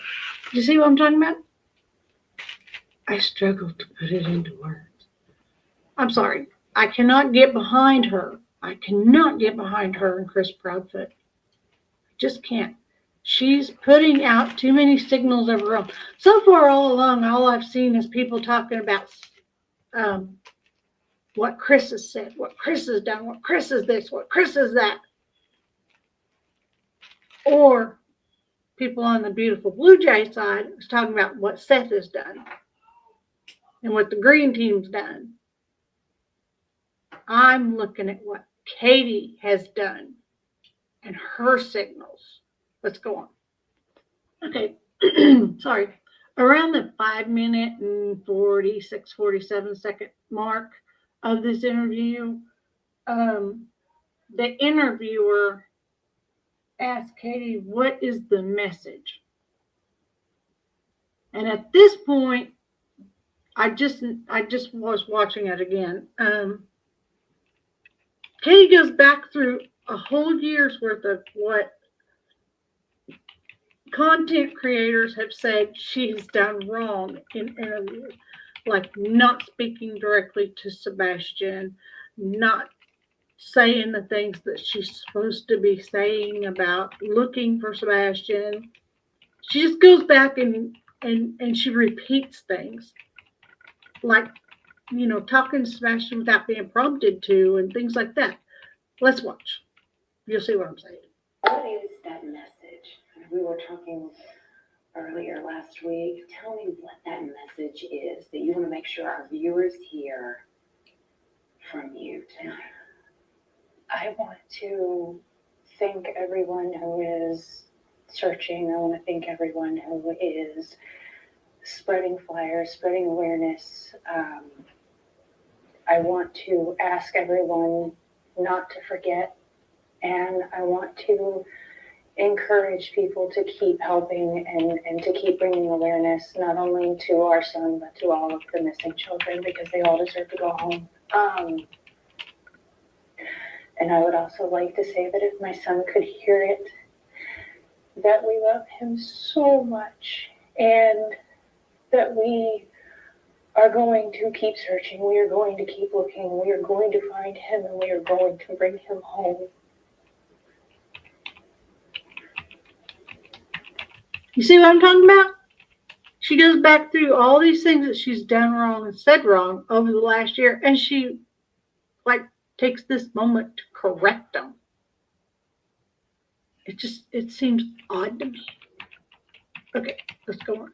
You see what I'm talking about? I struggle to put it into words. I'm sorry. I cannot get behind her. I cannot get behind her and Chris Proudfoot. Just can't. She's putting out too many signals of her own. So far, all along, all I've seen is people talking about what Chris has said, what Chris has done, what Chris is this, what Chris is that. Or people on the beautiful Blue Jay side is talking about what Seth has done and what the green team's done. I'm looking at what Katie has done and her signals. Let's go on. Okay, sorry. Around the 5 minute and 47 second mark of this interview, the interviewer asked Katie, what is the message? And at this point, I just was watching it again. Katie goes back through a whole year's worth of what content creators have said she's done wrong in interviews, like not speaking directly to Sebastian, not saying the things that she's supposed to be saying about looking for Sebastian. She just goes back and and she repeats things like, talking to Sebastian without being prompted to and things like that. Let's watch. You'll see what I'm saying.
What is that message? We were talking earlier last week. Tell me what that message is that you want to make sure our viewers hear from you tonight.
I want to thank everyone who is searching. I want to thank everyone who is spreading flyers, spreading awareness. I want to ask everyone not to forget, and I want to encourage people to keep helping and to keep bringing awareness, not only to our son, but to all of the missing children, because they all deserve to go home. And I would also like to say that if my son could hear it, that we love him so much, and that we are going to keep searching, we are going to keep looking, we are going to find him, and we are going to bring him home.
You see what I'm talking about? She goes back through all these things that she's done wrong and said wrong over the last year, and she takes this moment to correct them. It seems odd to me. Okay, let's go on.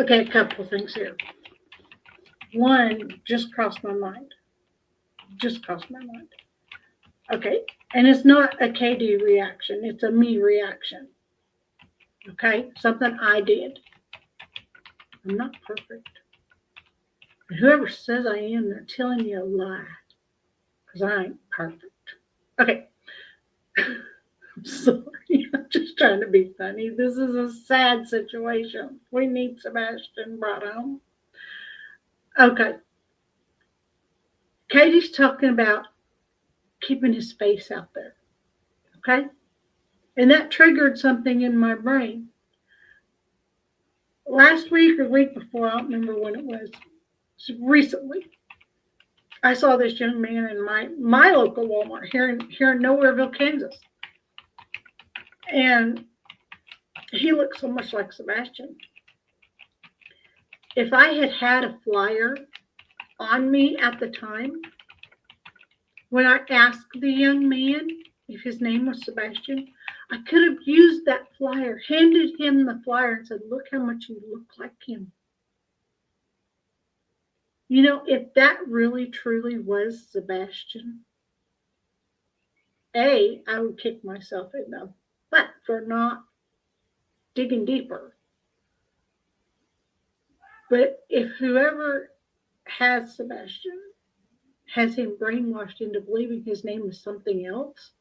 Okay, a couple things here. One just crossed my mind. Okay, and it's not a KD reaction, it's a me reaction. Okay, something I did. I'm not perfect. And whoever says I am, they're telling you a lie. Because I ain't perfect. Okay. I'm sorry. I'm just trying to be funny. This is a sad situation. We need Sebastian brought home. Okay. Katie's talking about keeping his face out there. Okay? And that triggered something in my brain. Last week or week before, I don't remember when it was. Recently, I saw this young man in my local Walmart here in Nowhereville, Kansas. And he looked so much like Sebastian. If I had had a flyer on me at the time, when I asked the young man if his name was Sebastian, I could have used that flyer, handed him the flyer and said, look how much you look like him. If that really truly was Sebastian, I would kick myself in the butt for not digging deeper. But if whoever has Sebastian has him brainwashed into believing his name is something else,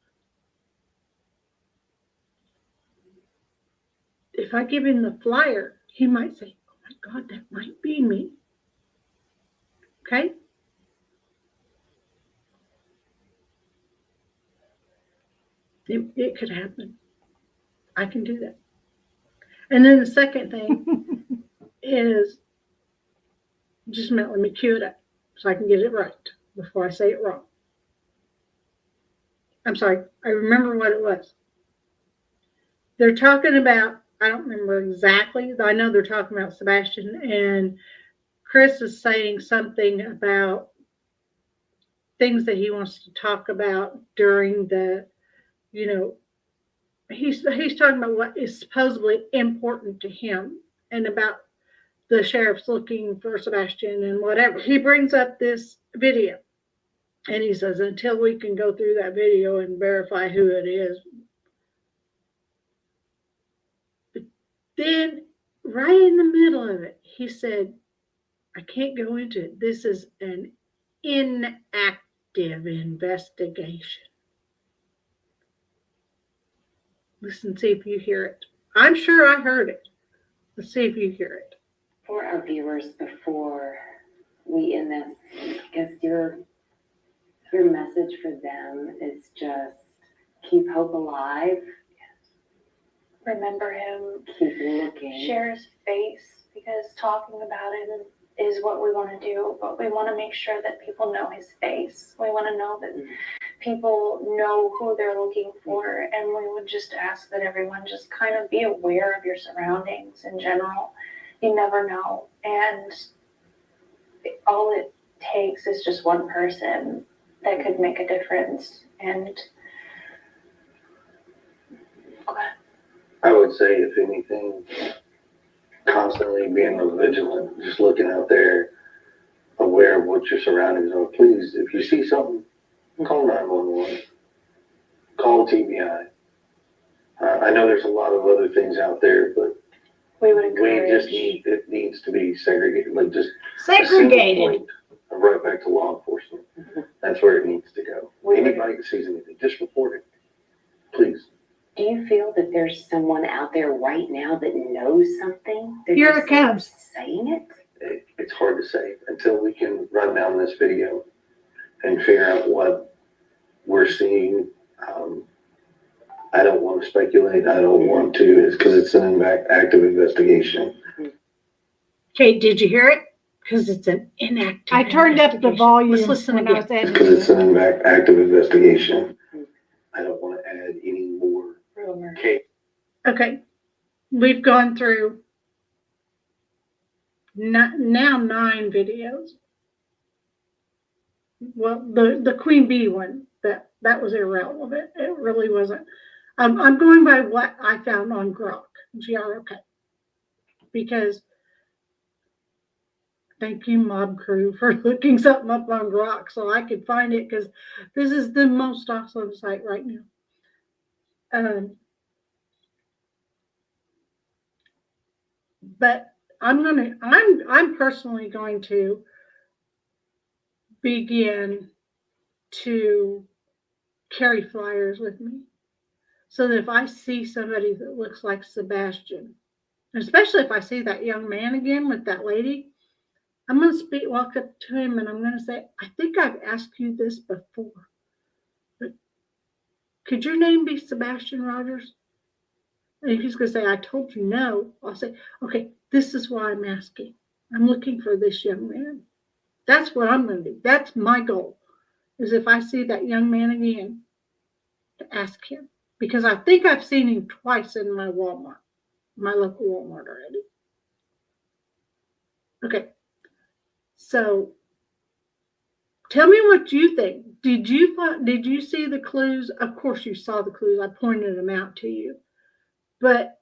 if I give him the flyer, he might say, oh my God, that might be me. Okay? It could happen. I can do that. And then the second thing is just let me cue it up so I can get it right before I say it wrong. I'm sorry. I remember what it was. They're talking about, I don't remember exactly. I know they're talking about Sebastian, and Chris is saying something about things that he wants to talk about during the, he's talking about what is supposedly important to him and about the sheriff's looking for Sebastian and whatever. He brings up this video and he says, until we can go through that video and verify who it is. But then right in the middle of it, he said, I can't go into it. This is an inactive investigation. Listen, see if you hear it. I'm sure I heard it. Let's see if you hear it.
For our viewers, before we end this, I guess your message for them is just keep hope alive.
Remember him.
Keep looking.
Share his face, because talking about him is what we want to do, but we want to make sure that people know his face. We want to know that people know who they're looking for, and we would just ask that everyone just kind of be aware of your surroundings in general. You never know, and all it takes is just one person that could make a difference. And
I would say, if anything, constantly being vigilant, just looking out there, aware of what your surroundings are. Please, if you see something, call 911, call TBI. I know there's a lot of other things out there, but
we would encourage.
it needs to be segregated, like just
Segregated.
right back to law enforcement. That's where it needs to go. Anybody that sees anything, just report it, please.
Do you feel that there's someone out there right now that knows something? They're
Here
just
it comes.
saying it?
It's hard to say until we can run down this video and figure out what we're seeing. I don't want to speculate. I don't want to. It's because it's an active investigation.
Okay, did you hear it? Because it's an inactive.
I turned up the
investigation.
volume
Let's listen
when I was
again.
Because it's
editing.
an active investigation. I don't want to add any more. Okay.
Okay, we've gone through now 9 videos. Well, the Queen Bee one, that was irrelevant. It really wasn't. I'm going by what I found on Grok, Grok, because thank you, Mob Crew, for looking something up on Grok so I could find it, because this is the most awesome site right now. But I'm personally going to begin to carry flyers with me, so that if I see somebody that looks like Sebastian, especially if I see that young man again with that lady, I'm going to walk up to him and I'm going to say, I think I've asked you this before, but could your name be Sebastian Rogers? And if he's going to say, I told you no, I'll say, okay, this is why I'm asking. I'm looking for this young man. That's what I'm going to do. That's my goal, is if I see that young man again, to ask him. Because I think I've seen him twice in my Walmart, my local Walmart already. Okay. So tell me what you think. Did you see the clues? Of course you saw the clues. I pointed them out to you. But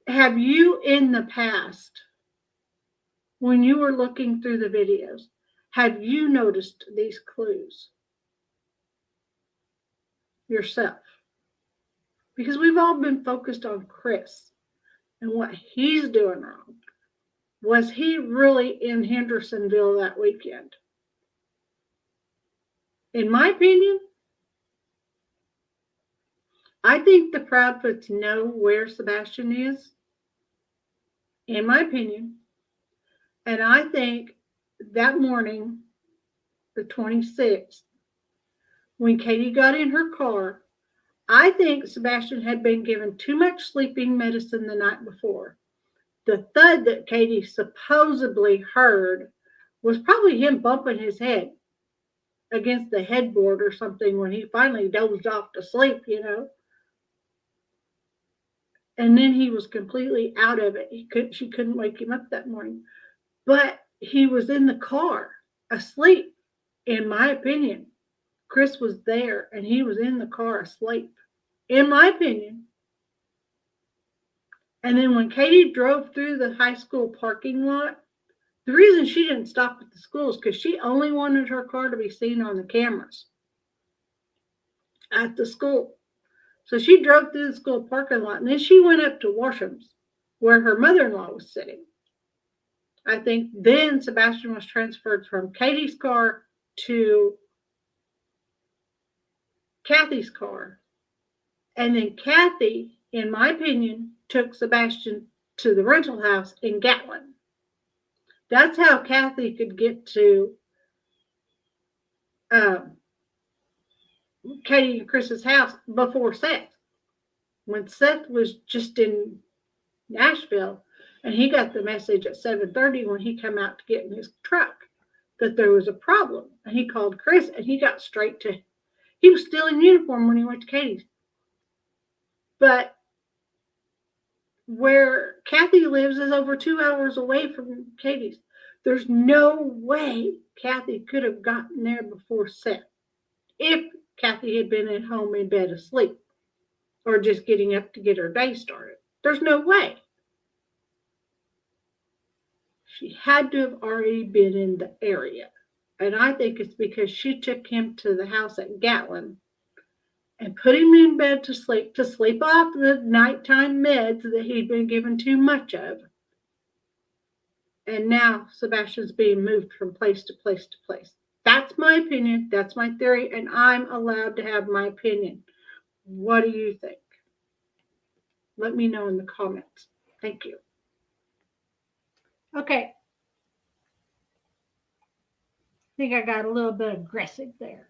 have you in the past, when you were looking through the videos, have you noticed these clues yourself? Because we've all been focused on Chris and what he's doing wrong. Was he really in Hendersonville that weekend? In my opinion, I think the Proudfoots know where Sebastian is, in my opinion. And I think that morning, the 26th, when Katie got in her car, I think Sebastian had been given too much sleeping medicine the night before. The thud that Katie supposedly heard was probably him bumping his head against the headboard or something when he finally dozed off to sleep, And then he was completely out of it. She couldn't wake him up that morning. But he was in the car, asleep, in my opinion. Chris was there, and he was in the car asleep, in my opinion. And then when Katie drove through the high school parking lot, the reason she didn't stop at the school is because she only wanted her car to be seen on the cameras at the school. So she drove through the school parking lot, and then she went up to Washam's, where her mother-in-law was sitting. I think then Sebastian was transferred from Katie's car to Kathy's car. And then Kathy, in my opinion, took Sebastian to the rental house in Gatlin. That's how Kathy could get to Katie and Chris's house before Seth. When Seth was just in Nashville, and he got the message at 7:30 when he came out to get in his truck that there was a problem. And he called Chris, and he got straight to He was still in uniform when he went to Katie's. But where Kathy lives is over 2 hours away from Katie's. There's no way Kathy could have gotten there before 7 if Kathy had been at home in bed asleep or just getting up to get her day started. There's no way. She had to have already been in the area. And I think it's because she took him to the house at Gatlin and put him in bed to sleep off the nighttime meds that he'd been given too much of. And now Sebastian's being moved from place to place to place. That's my opinion. That's my theory. And I'm allowed to have my opinion. What do you think? Let me know in the comments. Thank you.
Okay. I think I got a little bit aggressive there.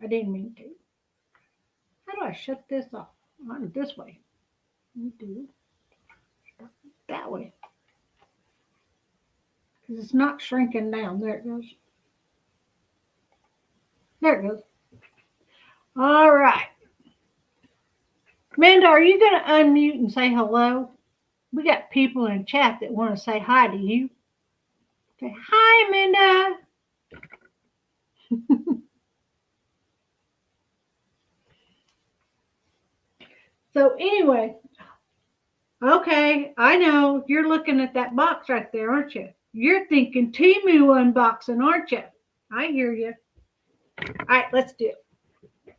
I didn't mean to. How do I shut this off? Not this way. Do that way. Because it's not shrinking down. There it goes. There it goes. All right. Amanda, are you going to unmute and say hello? We got people in chat that want to say hi to you. Say hi, Amanda. So anyway, okay, I know you're looking at that box right there, aren't you? You're thinking Temu unboxing, aren't you? I hear you. All right, let's do it.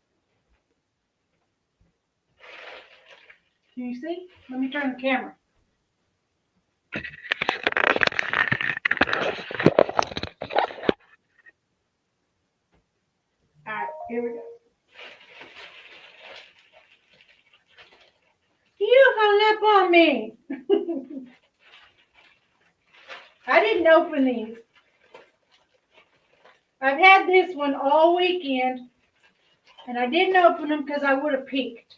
Can you see? Let me turn the camera. All right, here we go. You hung up on me. I didn't open these. I've had this one all weekend, and I didn't open them because I would have peeked.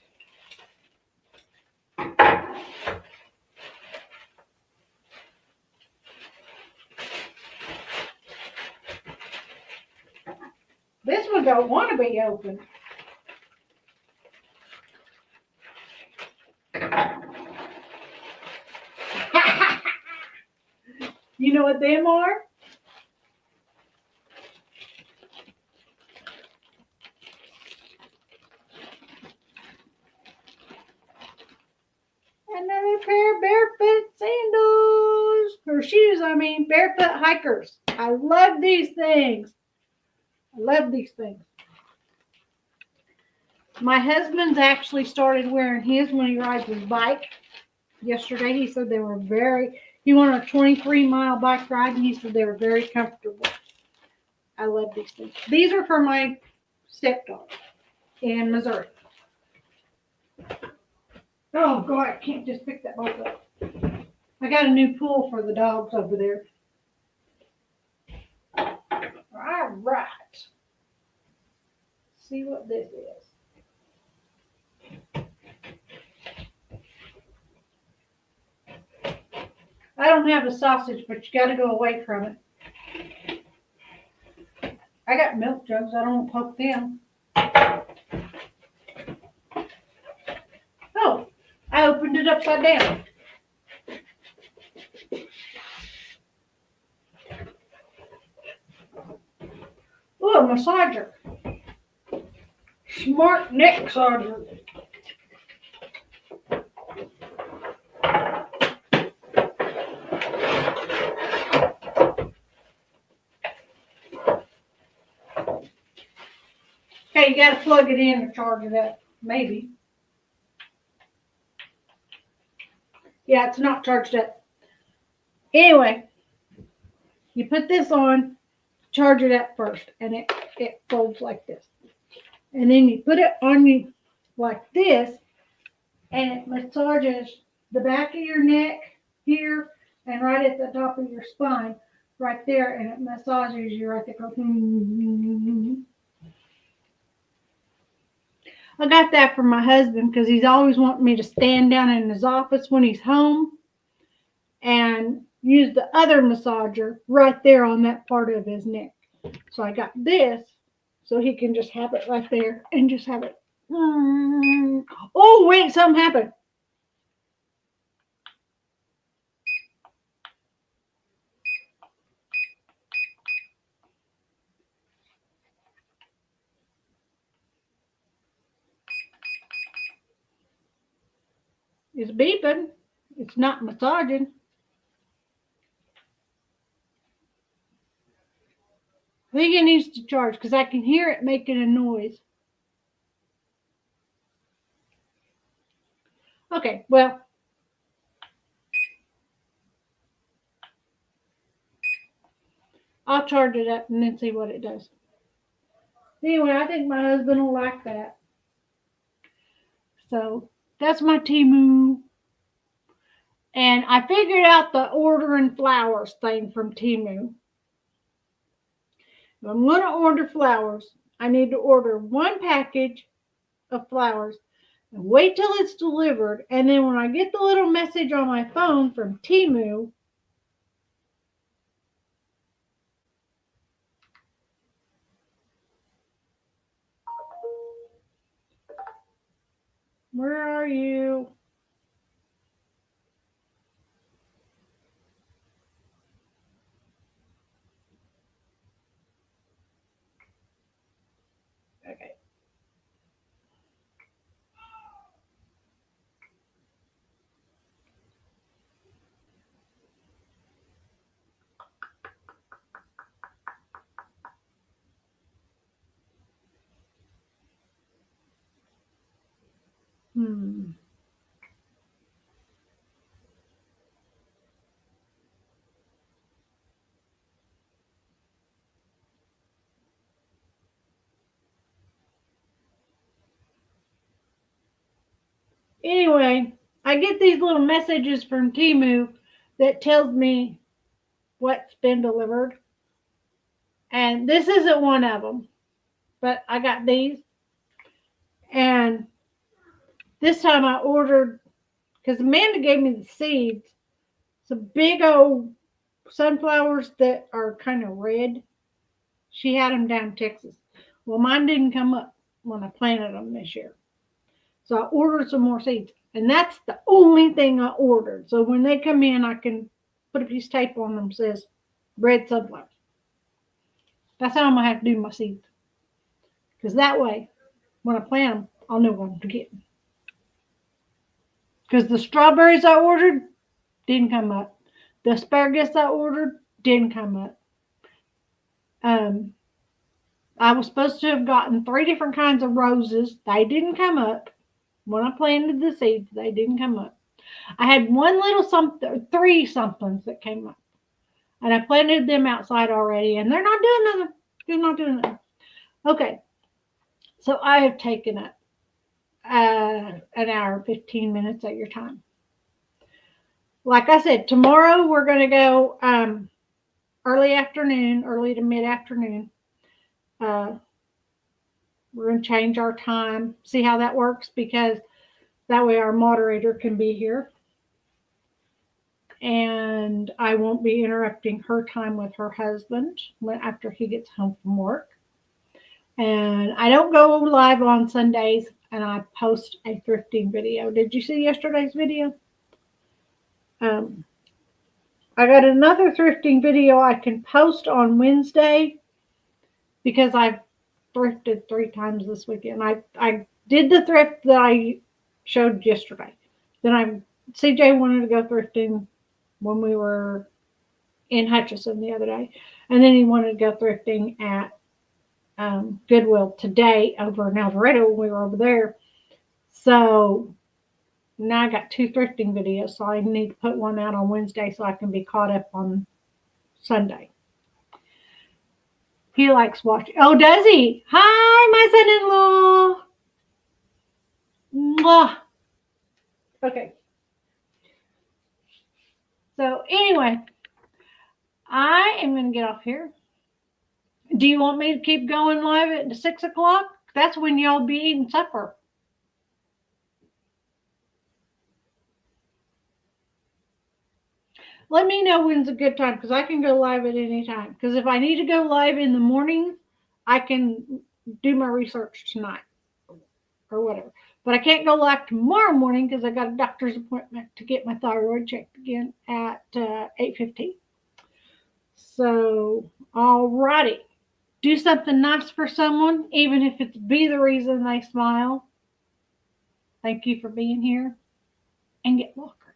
This one don't want to be open. You know what them are? Another pair of barefoot sandals. Or shoes, I mean, barefoot hikers. I love these things. I love these things. My husband's actually started wearing his when he rides his bike. Yesterday, he said they were he went on a 23-mile bike ride, and he said they were very comfortable. I love these things. These are for my stepdaughter in Missouri. Oh, God, I can't just pick that both up. I got a new pool for the dogs over there. All right. See what this is. I don't have a sausage, but you got to go away from it. I got milk jugs. I don't poke them. Oh, I opened it upside down. Oh, a massager. Smart neck massager. Okay, you got to plug it in to charge it up. Maybe. Yeah, it's not charged up. Anyway, you put this on, charge it up first, and it folds like this. And then you put it on you like this, and it massages the back of your neck here and right at the top of your spine, right there, and it massages you right there. I got that from my husband because he's always wanting me to stand down in his office when he's home and use the other massager right there on that part of his neck. So I got this So he can just have it right there and just have it. Oh, wait, something happened. It's beeping. It's not massaging. I think it needs to charge because I can hear it making a noise. Okay, well, I'll charge it up and then see what it does. Anyway, I think my husband will like that. So that's my Temu. And I figured out the ordering flowers thing from Temu. If I'm going to order flowers, I need to order one package of flowers and wait till it's delivered. And then when I get the little message on my phone from Temu, where are you? Okay. Anyway, I get these little messages from Temu that tells me what's been delivered. And this isn't one of them, but I got these. And this time I ordered, because Amanda gave me the seeds, some big old sunflowers that are kind of red. She had them down in Texas. Well, mine didn't come up when I planted them this year. So I ordered some more seeds. And that's the only thing I ordered. So when they come in, I can put a piece of tape on them that says red sunflowers. That's how I'm going to have to do my seeds. Because that way, when I plant them, I'll know what I'm getting. Because the strawberries I ordered didn't come up. The asparagus I ordered didn't come up. I was supposed to have gotten 3 different kinds of roses. They didn't come up. When I planted the seeds, they didn't come up. I had one little something, 3 somethings that came up. And I planted them outside already, and they're not doing nothing. They're not doing nothing. Okay. So I have taken up an hour, 15 minutes of your time. Like I said, tomorrow we're going to go early to mid-afternoon. We're going to change our time, see how that works, because that way our moderator can be here. And I won't be interrupting her time with her husband after he gets home from work. And I don't go live on Sundays, and I post a thrifting video. Did you see yesterday's video? I got another thrifting video I can post on Wednesday because I've thrifted 3 times this weekend. I did the thrift that I showed yesterday. Then CJ wanted to go thrifting when we were in Hutchinson the other day. And then he wanted to go thrifting at Goodwill today over in Alvarado when we were over there. So now I got 2 thrifting videos, so I need to put one out on Wednesday so I can be caught up on Sunday. He likes watching. Oh, does he? Hi, my son-in-law. Mwah. Okay. So anyway, I am going to get off here. Do you want me to keep going live at 6 o'clock? That's when y'all be eating supper. Let me know when's a good time, because I can go live at any time. Because if I need to go live in the morning, I can do my research tonight or whatever. But I can't go live tomorrow morning because I got a doctor's appointment to get my thyroid checked again at 8:15. So, alrighty. Do something nice for someone, even if it's be the reason they smile. Thank you for being here, and get Locker.